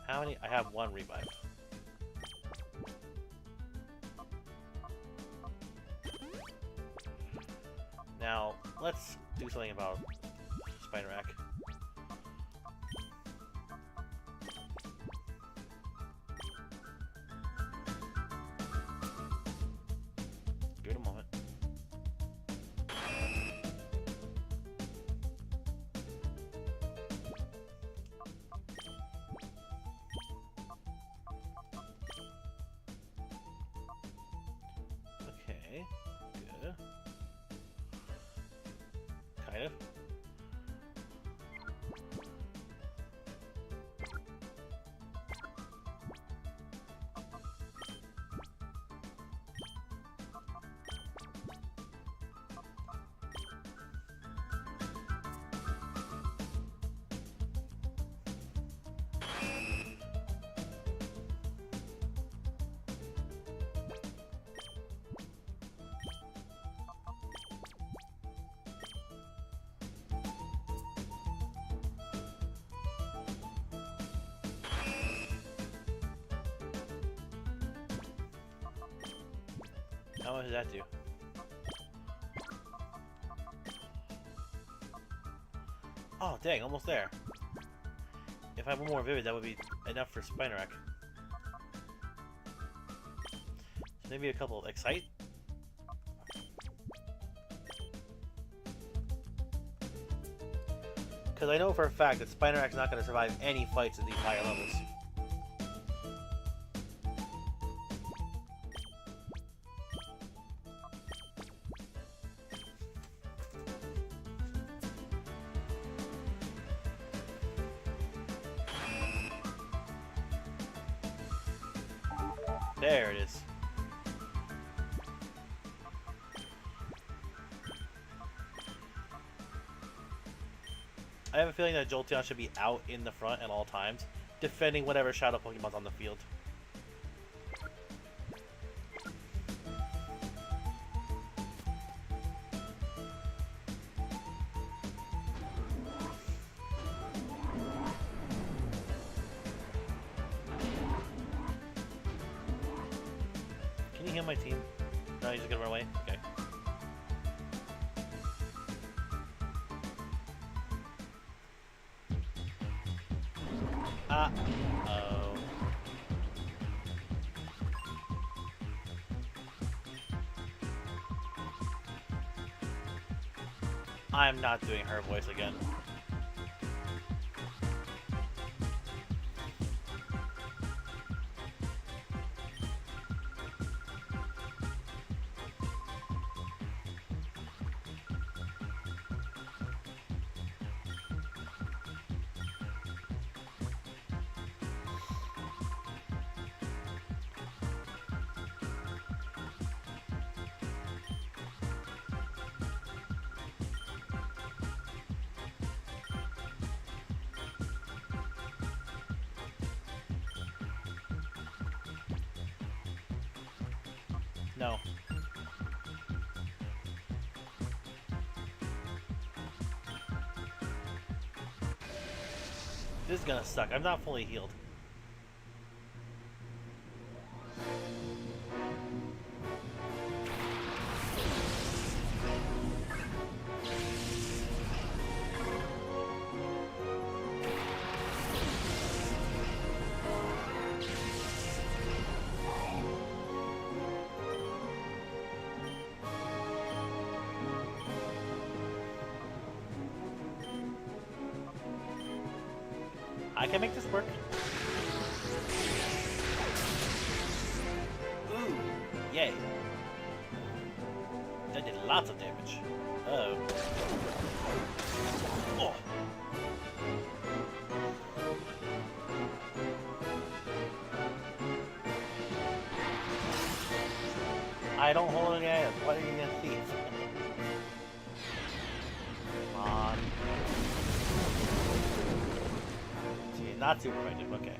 How many? I have one revive. Now, let's do something about Spinarak. Give it a moment. Okay, good. Kind of. How much does that do? Oh, dang, almost there. If I have one more Vivid, that would be enough for Spinarak. So maybe a couple of Excite? Because I know for a fact that Spinarak's not going to survive any fights at these higher levels. There it is. I have a feeling that Jolteon should be out in the front at all times, defending whatever Shadow Pokemon's on the field. Can you heal my team? No, you're just gonna run away? Okay. Uh-oh. I'm not doing her voice again. No. This is gonna suck. I'm not fully healed. I can make this work. Ooh, yay. That did lots of damage. Uh-oh. Oh. I don't hold any items. What are you gonna thief? Come on. Not super effective, okay.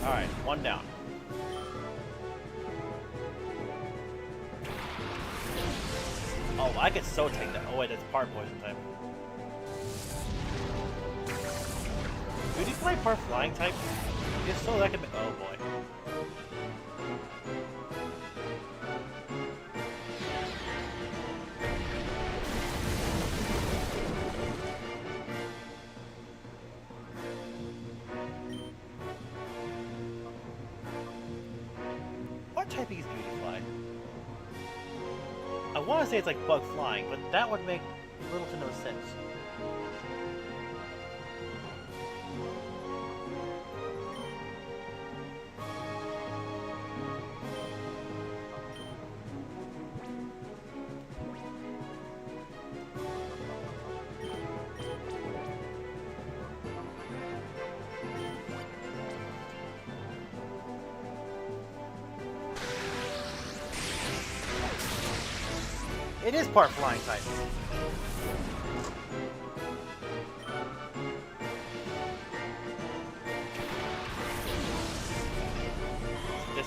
Alright, one down. Oh, I could so take that. Oh wait, that's part poison type. Dude, you play part flying type? If so, that could be. Oh boy. What type is Beauty Fly? I want to say it's like bug flying, but that would make little to no sense. It is part flying type.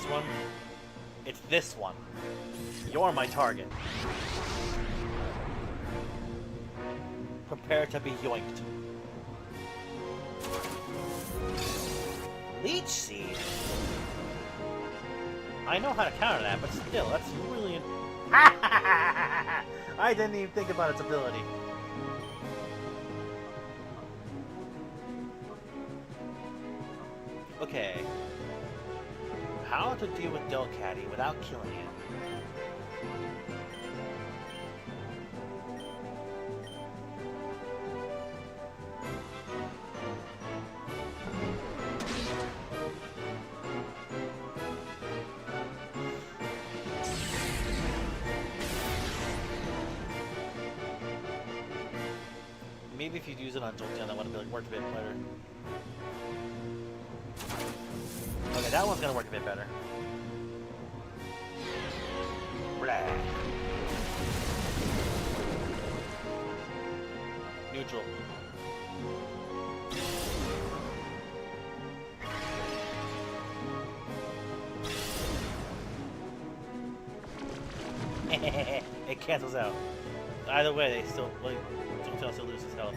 one. It's this one. You're my target. Prepare to be yoinked. Leech Seed? I know how to counter that, but still, that's really... I didn't even think about its ability. Okay. How to deal with Delcatty without killing it? Maybe if you'd use it on Jolteon, that would have worked a bit better. Okay, that one's gonna work a bit better. Blah. Neutral. It cancels out. Either way, they still like Jolteon still loses health.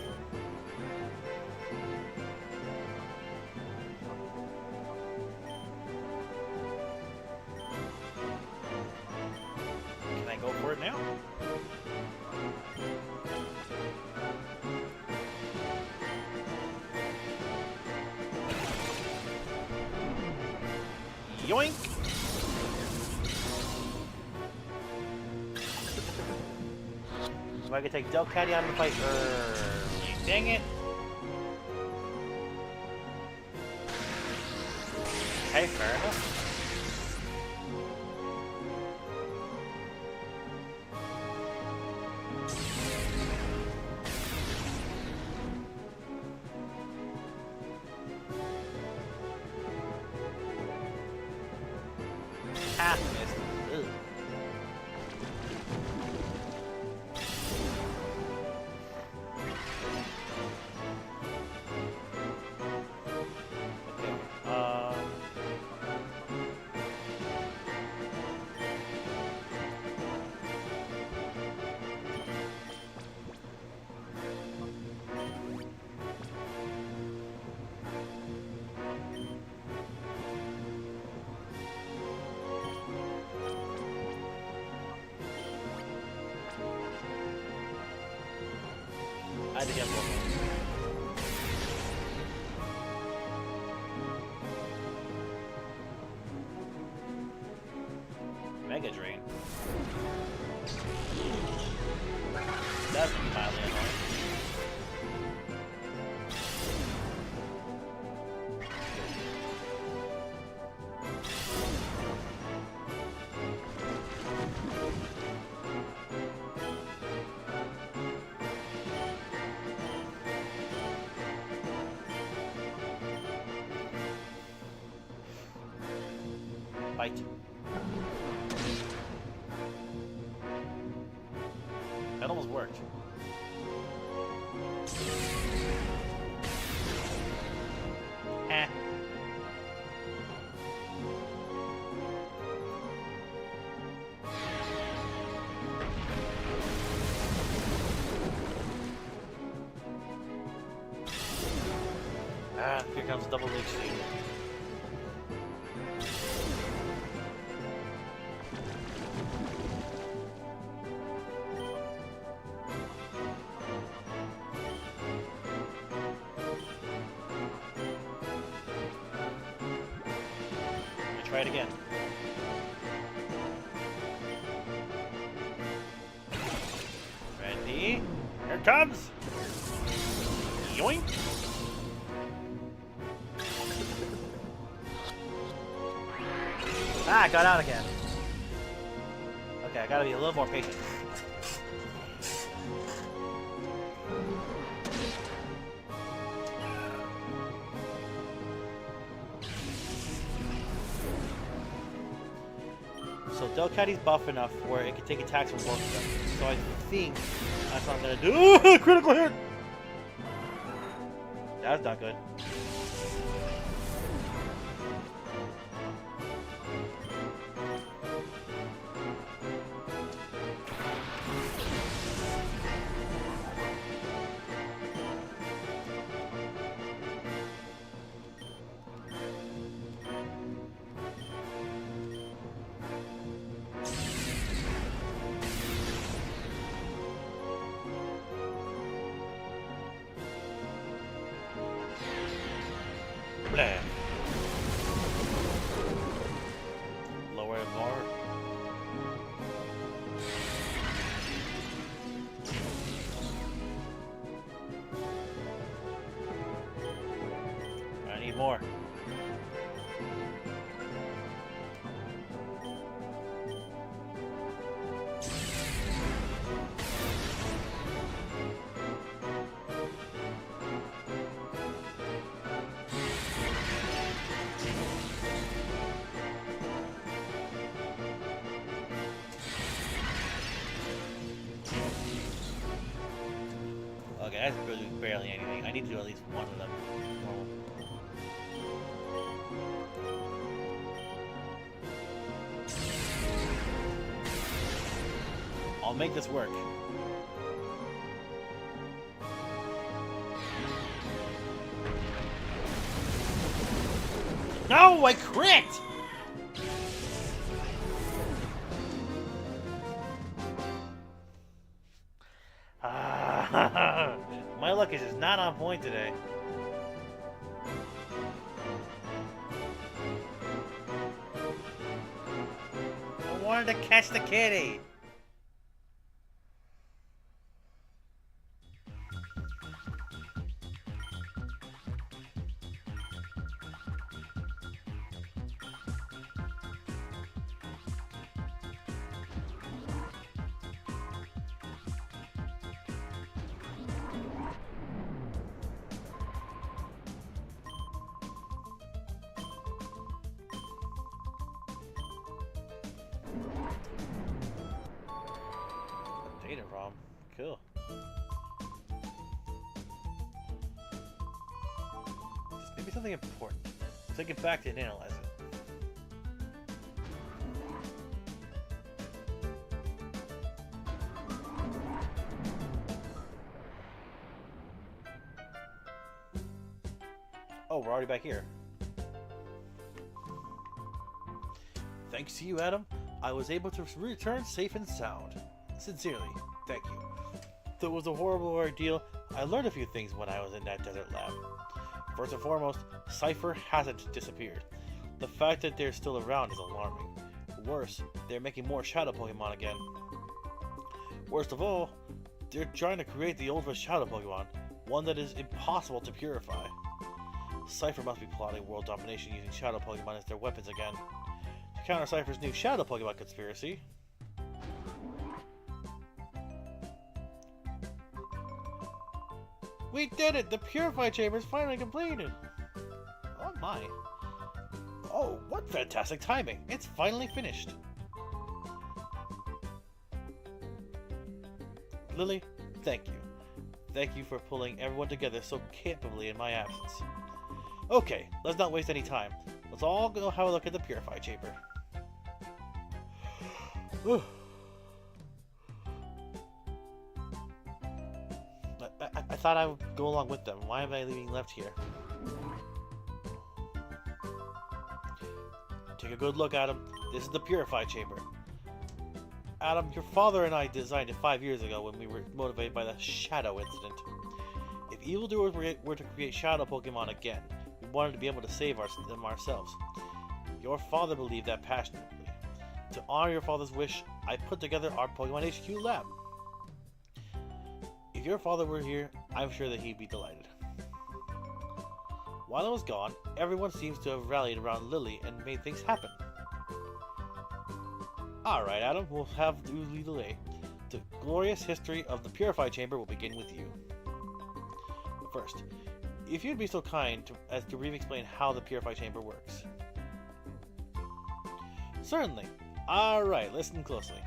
Can I go for it now? Yoink! So I can take Delcatty out of the fight. Dang it! Okay, fair enough. Half missed. Ugh. I had to get one. Mega Drain. That's mildly annoying. Fight. That almost worked. Eh. Ah, here comes double leech seed. Try it again. Ready? Here it comes! Yoink! Ah, got out again. Okay, I gotta be a little more patient. So Delcatty's buff enough where it can take attacks from both of them. So I think that's what I'm gonna do. Critical hit! That's not good. more. Okay, that's really barely anything. I need to do at least one of them. I'll make this work. No, I crit! My luck is just not on point today. I wanted to catch the kitty. Data ROM. Cool. Just maybe something important. Take it back and analyze it. Oh, we're already back here. Thanks to you, Adam, I was able to return safe and sound. Sincerely, thank you. Though it was a horrible ordeal, I learned a few things when I was in that desert lab. First and foremost, Cypher hasn't disappeared. The fact that they're still around is alarming. Worse, they're making more shadow Pokemon again. Worst of all, they're trying to create the ultimate shadow Pokemon, one that is impossible to purify. Cypher must be plotting world domination using shadow Pokemon as their weapons again. To counter Cypher's new shadow Pokemon conspiracy, we did it! The Purify Chamber is finally completed! Oh my. Oh, what fantastic timing! It's finally finished! Lily, thank you. Thank you for pulling everyone together so capably in my absence. Okay, let's not waste any time. Let's all go have a look at the Purify Chamber. I thought I would go along with them. Why am I leaving left here? Take a good look, Adam. This is the Purify Chamber. Adam, your father and I designed it 5 years ago when we were motivated by the Shadow incident. If evildoers were to create Shadow Pokemon again, we wanted to be able to save them ourselves. Your father believed that passionately. To honor your father's wish, I put together our Pokemon HQ lab. If your father were here, I'm sure that he'd be delighted. While I was gone, everyone seems to have rallied around Lily and made things happen. Alright, Adam, we'll have you lead the way. The glorious history of the Purify Chamber will begin with you. But first, if you'd be so kind as to briefly explain how the Purify Chamber works. Certainly. Alright, listen closely.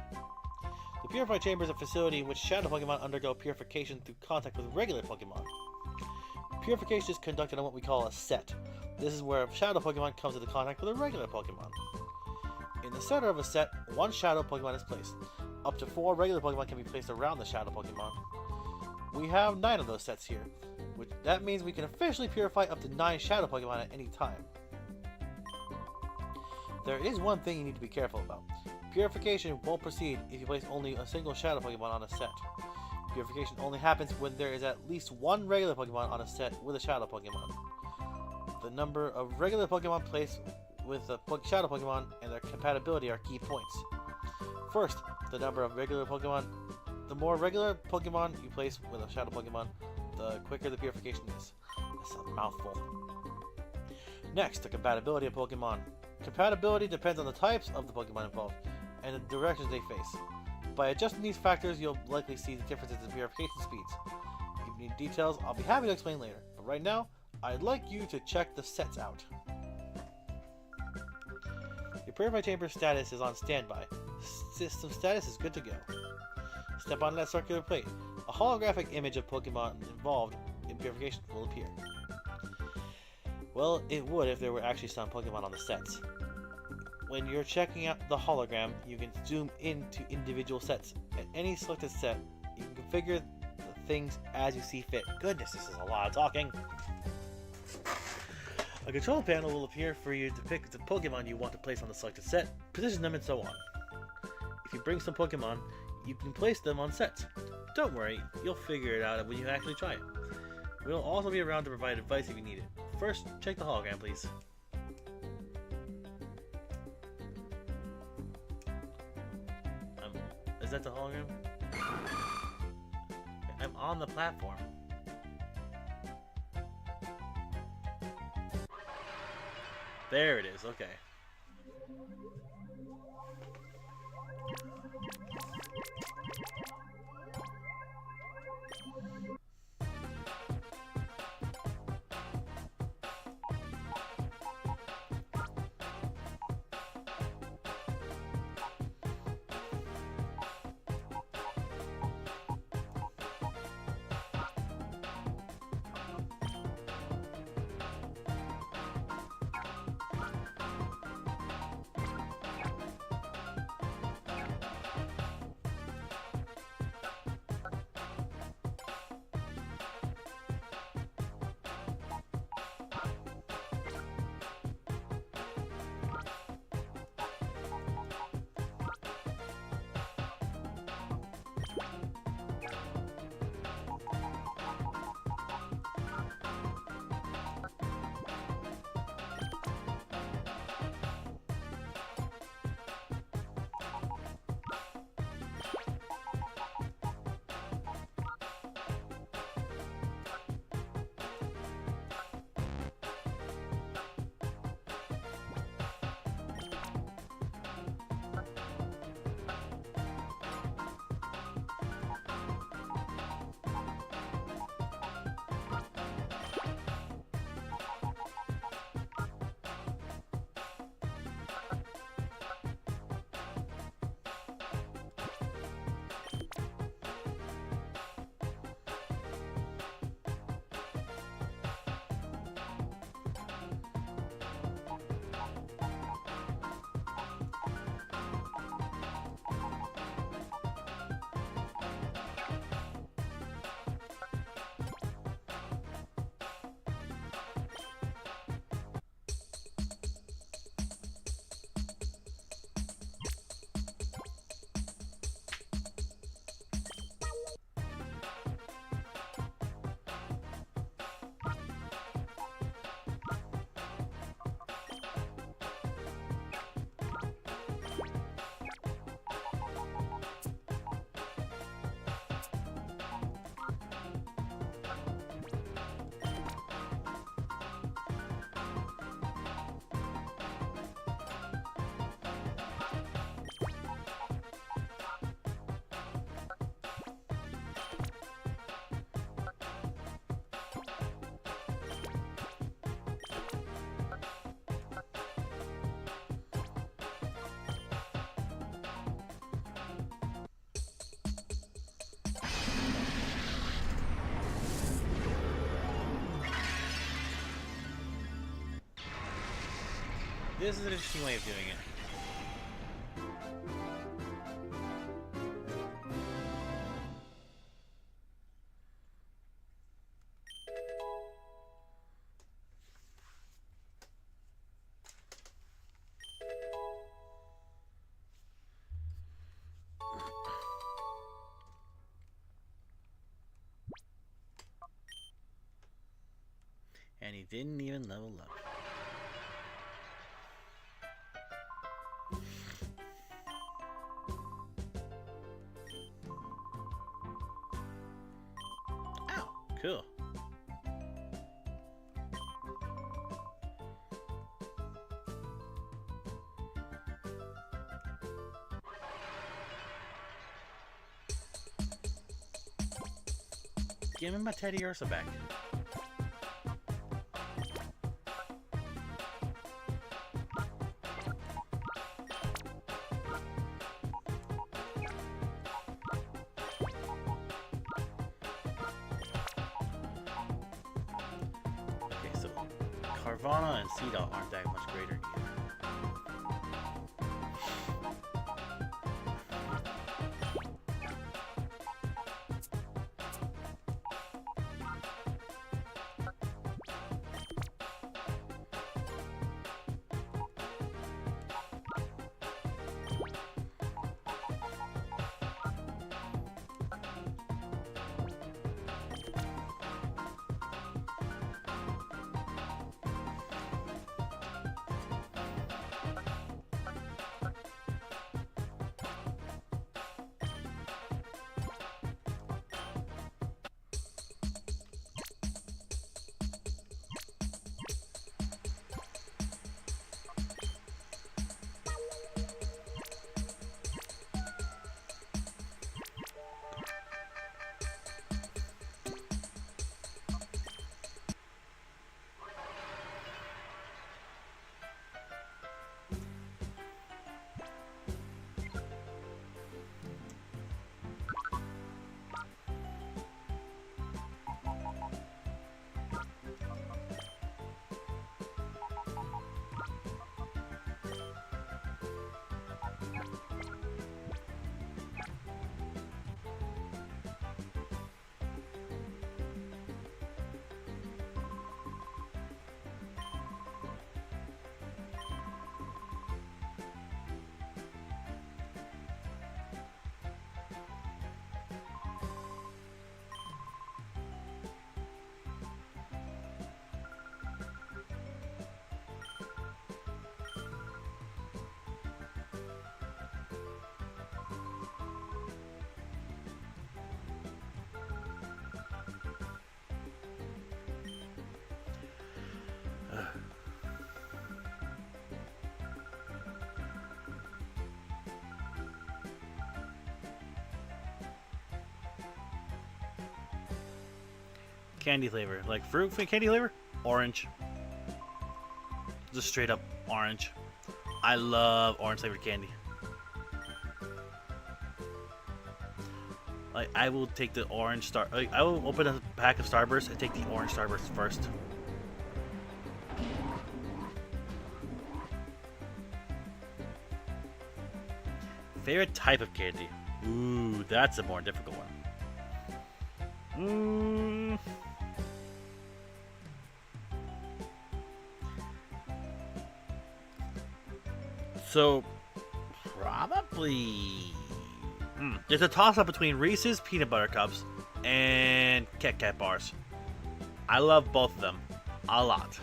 The Purify Chamber is a facility in which Shadow Pokemon undergo purification through contact with regular Pokemon. Purification is conducted on what we call a set. This is where a Shadow Pokemon comes into contact with a regular Pokemon. In the center of a set, one Shadow Pokemon is placed. Up to 4 regular Pokemon can be placed around the Shadow Pokemon. We have 9 of those sets here, that means we can officially purify up to 9 Shadow Pokemon at any time. There is one thing you need to be careful about. Purification won't proceed if you place only a single Shadow Pokemon on a set. Purification only happens when there is at least 1 regular Pokemon on a set with a Shadow Pokemon. The number of regular Pokemon placed with the Shadow Pokemon and their compatibility are key points. First, the number of regular Pokemon. The more regular Pokemon you place with a Shadow Pokemon, the quicker the purification is. That's a mouthful. Next, the compatibility of Pokemon. Compatibility depends on the types of the Pokemon involved and the directions they face. By adjusting these factors, you'll likely see the differences in purification speeds. If you need details, I'll be happy to explain later. But right now, I'd like you to check the sets out. Your Purify Chamber status is on standby. System status is good to go. Step on that circular plate. A holographic image of Pokemon involved in purification will appear. Well, it would if there were actually some Pokemon on the sets. When you're checking out the hologram, you can zoom into individual sets. At any selected set, you can configure the things as you see fit. Goodness, this is a lot of talking. A control panel will appear for you to pick the Pokemon you want to place on the selected set, position them, and so on. If you bring some Pokemon, you can place them on sets. Don't worry, you'll figure it out when you actually try it. We'll also be around to provide advice if you need it. First, check the hologram, please. Is that the hologram? I'm on the platform. There it is, okay. This is an interesting way of doing it. And he didn't even level up. Ow! Cool. Give me my Teddy Ursa back. Okay, so Carvana and Seedot aren't that much greater either. Candy flavor, like fruit candy flavor, orange. Just straight up orange. I love orange flavored candy. Like I will take the orange star. Like, I will open a pack of Starburst and take the orange Starburst first. Favorite type of candy? Ooh, that's a more difficult one. So, probably... There's a toss-up between Reese's Peanut Butter Cups and Kit Kat bars. I love both of them a lot.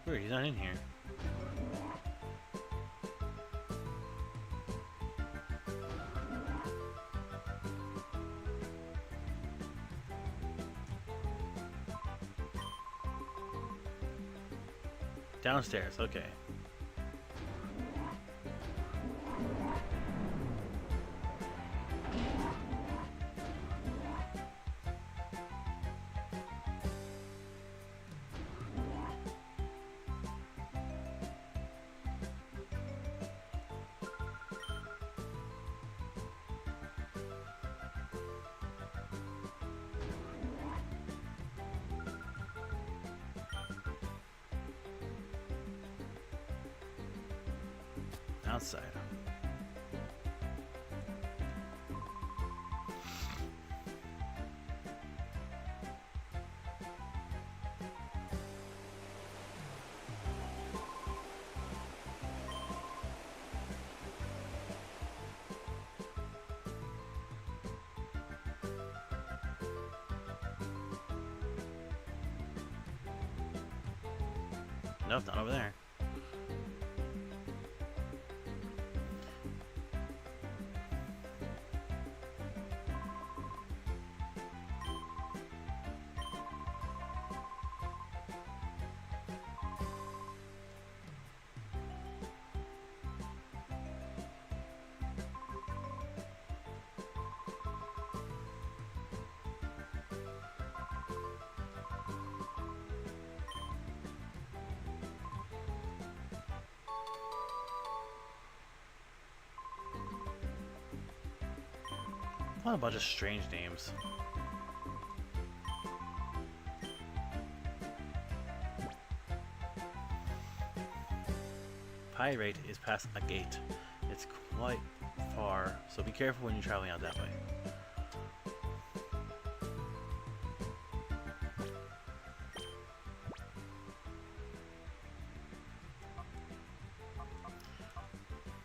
Weird, he's not in here. Downstairs, okay. Outside. Nope, not over there. want a bunch of strange names. Pirate is past a gate. It's quite far, so be careful when you're traveling out that way.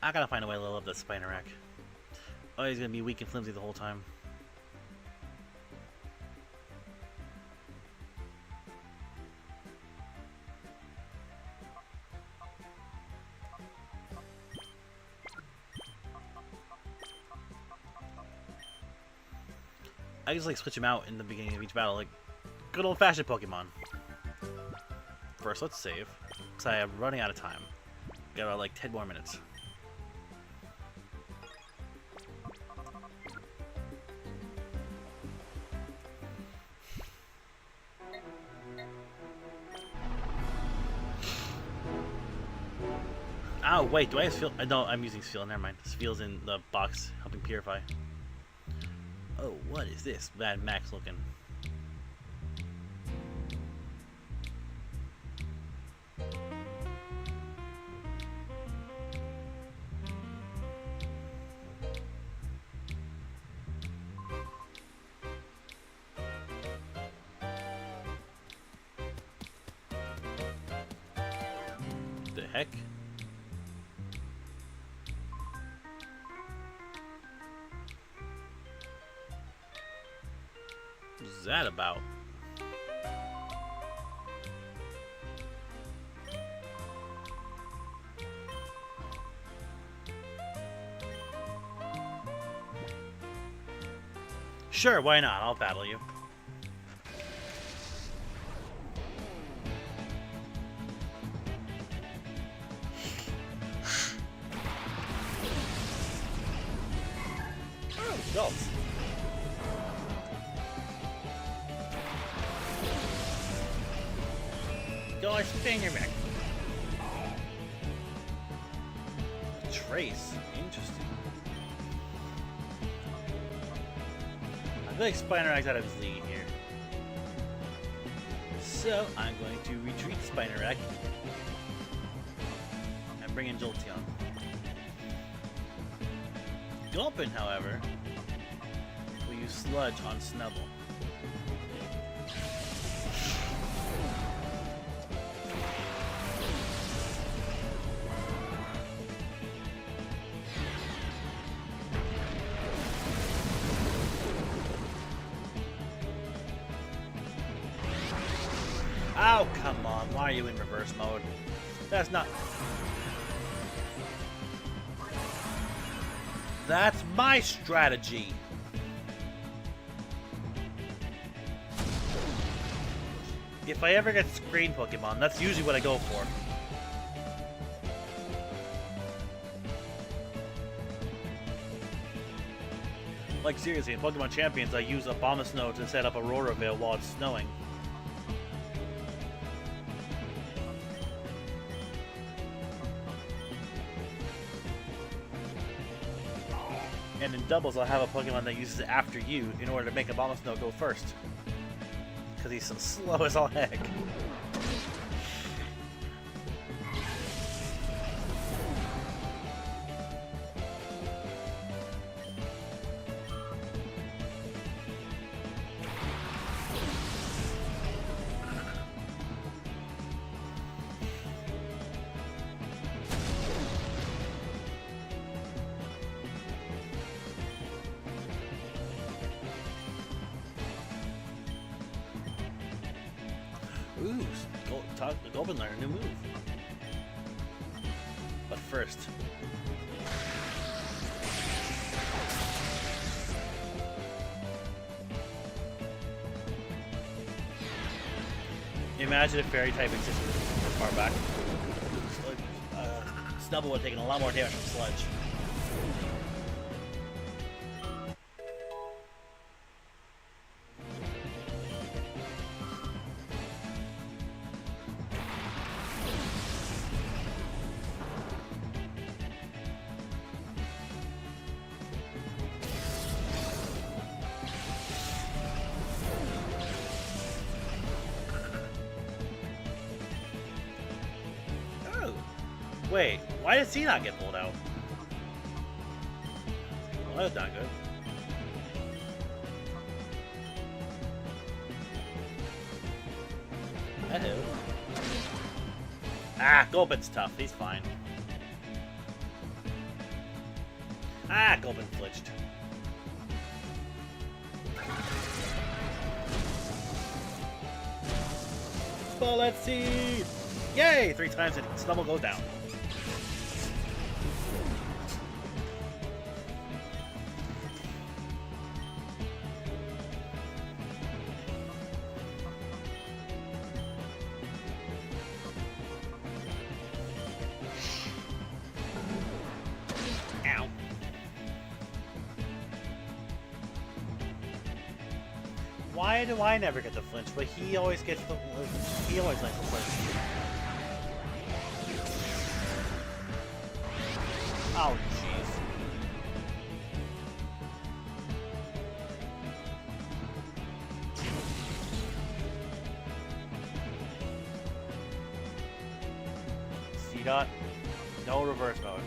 I gotta find a way to level up that Spinarak. Oh, he's gonna be weak and flimsy the whole time. I just like switch him out in the beginning of each battle, like good old-fashioned Pokemon. First, let's save, because I am running out of time. Got about like 10 more minutes. Oh, wait, do I have Spheal? No, I'm using Spheal. Never mind. Spheal's in the box helping purify. Oh, what is this? Mad Max looking. The heck? What's that about? Sure, why not? I'll battle you. Oh, adults. Go on, spin your back. Trace. Interesting. I feel like Spinarak's out of his league here. So, I'm going to retreat Spinarak and bring in Jolteon. Gulpin, however, will use Sludge on Snubbull. Oh, come on. Why are you in reverse mode? That's not... That's my strategy. If I ever get screen Pokemon, that's usually what I go for. Like seriously, in Pokemon Champions, I use Abomasnow to set up Aurora Veil while it's snowing. And in doubles, I'll have a Pokemon that uses it after you in order to make Abomasnow go first. Because he's so slow as all heck. Ooh, Gulpin learned a new move. But first... Imagine if Fairy type existed this far back. Snubbull would have taken a lot more damage from Sludge. Wait, why did C not get pulled out? Well, that's not good. Hello. Ah, Gulpin's tough. He's fine. Ah, Gulpin flinched. Bullet seed! Yay! 3 times and Snubble goes down. Ow. Why do I never get the flinch, but he always gets the... He always likes the flinch. Oh, jeez. C-Dot, no reverse mode.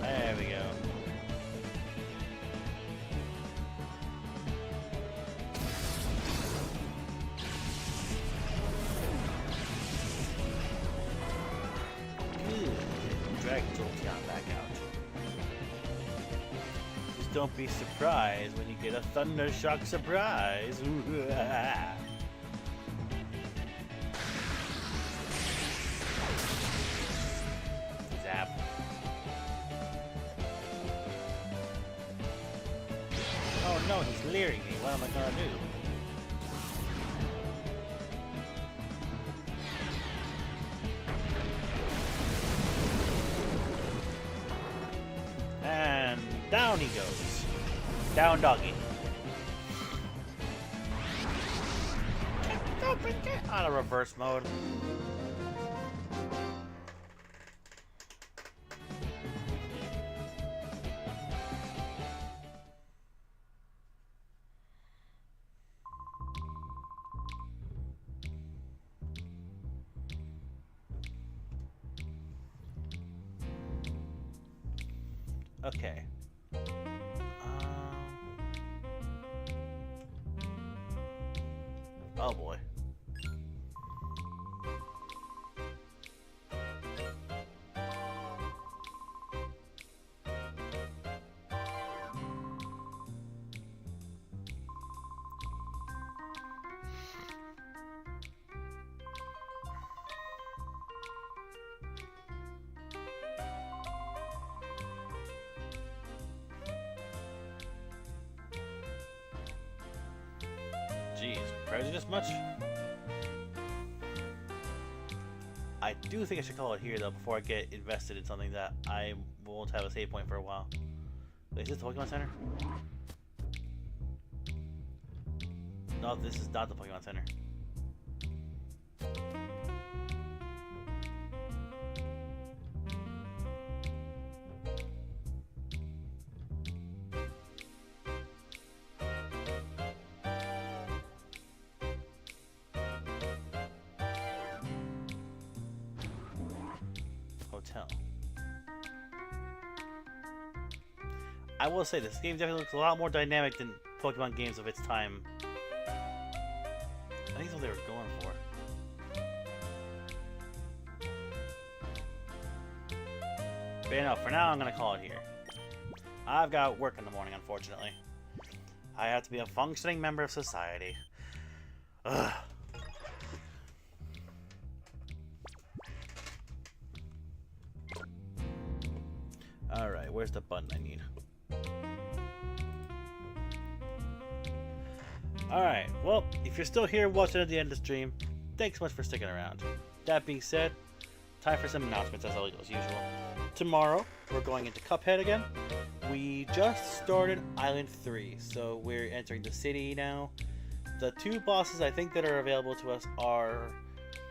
There we go. Good. Drag Jolteon back out. Just don't be surprised when you get a Thunder Shock surprise. Zap. Oh no, he's leering me. What am I gonna do? And down he goes. Down doggy. Get out of reverse mode. Okay. Oh boy. Jeez, prejudice much? I do think I should call it here though before I get invested in something that I won't have a save point for a while. Wait, is this the Pokemon Center? No, this is not the Pokemon Center. Hotel. I will say this game definitely looks a lot more dynamic than Pokemon games of its time. I think that's what they were going for. But you know, for now I'm gonna call it here. I've got work in the morning, unfortunately. I have to be a functioning member of society. Ugh. Alright, where's the button I need? Alright, well, if you're still here watching at the end of the stream, thanks so much for sticking around. That being said, time for some announcements as usual. Tomorrow, we're going into Cuphead again. We just started Island 3, so we're entering the city now. The 2 bosses I think that are available to us are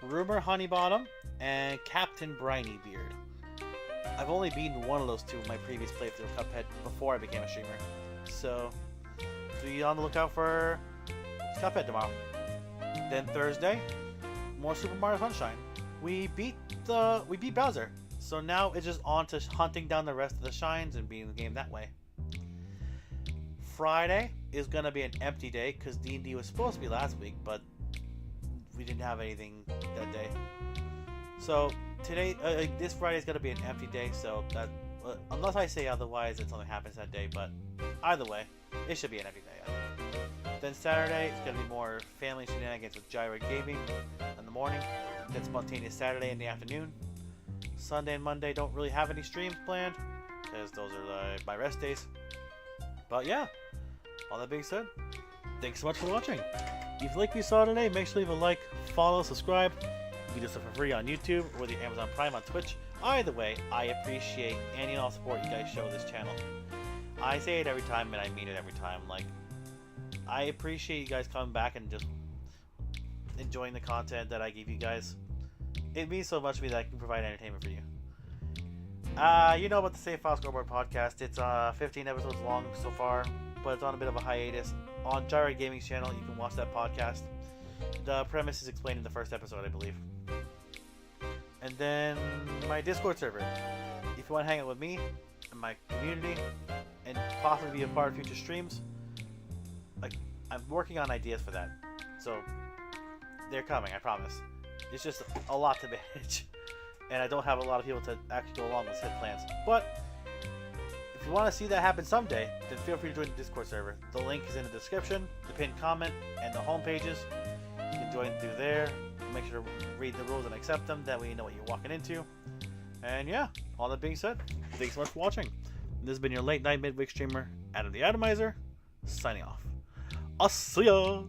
Rumor Honeybottom and Captain Briny Beard. I've only beaten one of those two in my previous playthrough of Cuphead before I became a streamer. So, be on the lookout for Cuphead tomorrow. Then Thursday, more Super Mario Sunshine. We beat Bowser. So now it's just on to hunting down the rest of the shines and beating the game that way. Friday is going to be an empty day because D&D was supposed to be last week, but we didn't have anything that day. So today, this Friday is going to be an empty day, so that unless I say otherwise and something happens that day, but either way, it should be an empty day, I think. Then Saturday, it's going to be more family shenanigans with Gyro Gaming in the morning. Then Spontaneous Saturday in the afternoon. Sunday and Monday don't really have any streams planned because those are my rest days. But yeah, all that being said, thanks so much for watching. If you like what you saw today, make sure to leave a like, follow, subscribe. You can do stuff for free on YouTube or the Amazon Prime on Twitch. Either way, I appreciate any and all support you guys show this channel. I say it every time and I mean it every time. Like, I appreciate you guys coming back and just enjoying the content that I give you guys. It means so much to me that I can provide entertainment for you. You know about the Save File Scoreboard podcast. It's 15 episodes long so far, but it's on a bit of a hiatus. On Gyro Gaming's channel, you can watch that podcast. The premise is explained in the first episode, I believe. And then my Discord server. If you want to hang out with me and my community and possibly be a part of future streams, I'm working on ideas for that. So they're coming, I promise. It's just a lot to manage. And I don't have a lot of people to actually go along with said plans. But if you want to see that happen someday, then feel free to join the Discord server. The link is in the description, the pinned comment, and the home pages. You can join through there. Make sure to read the rules and accept them. That way you know what you're walking into. And yeah, all that being said, thanks so much for watching. This has been your late night midweek streamer, Adam the Atomizer, signing off. I'll see ya!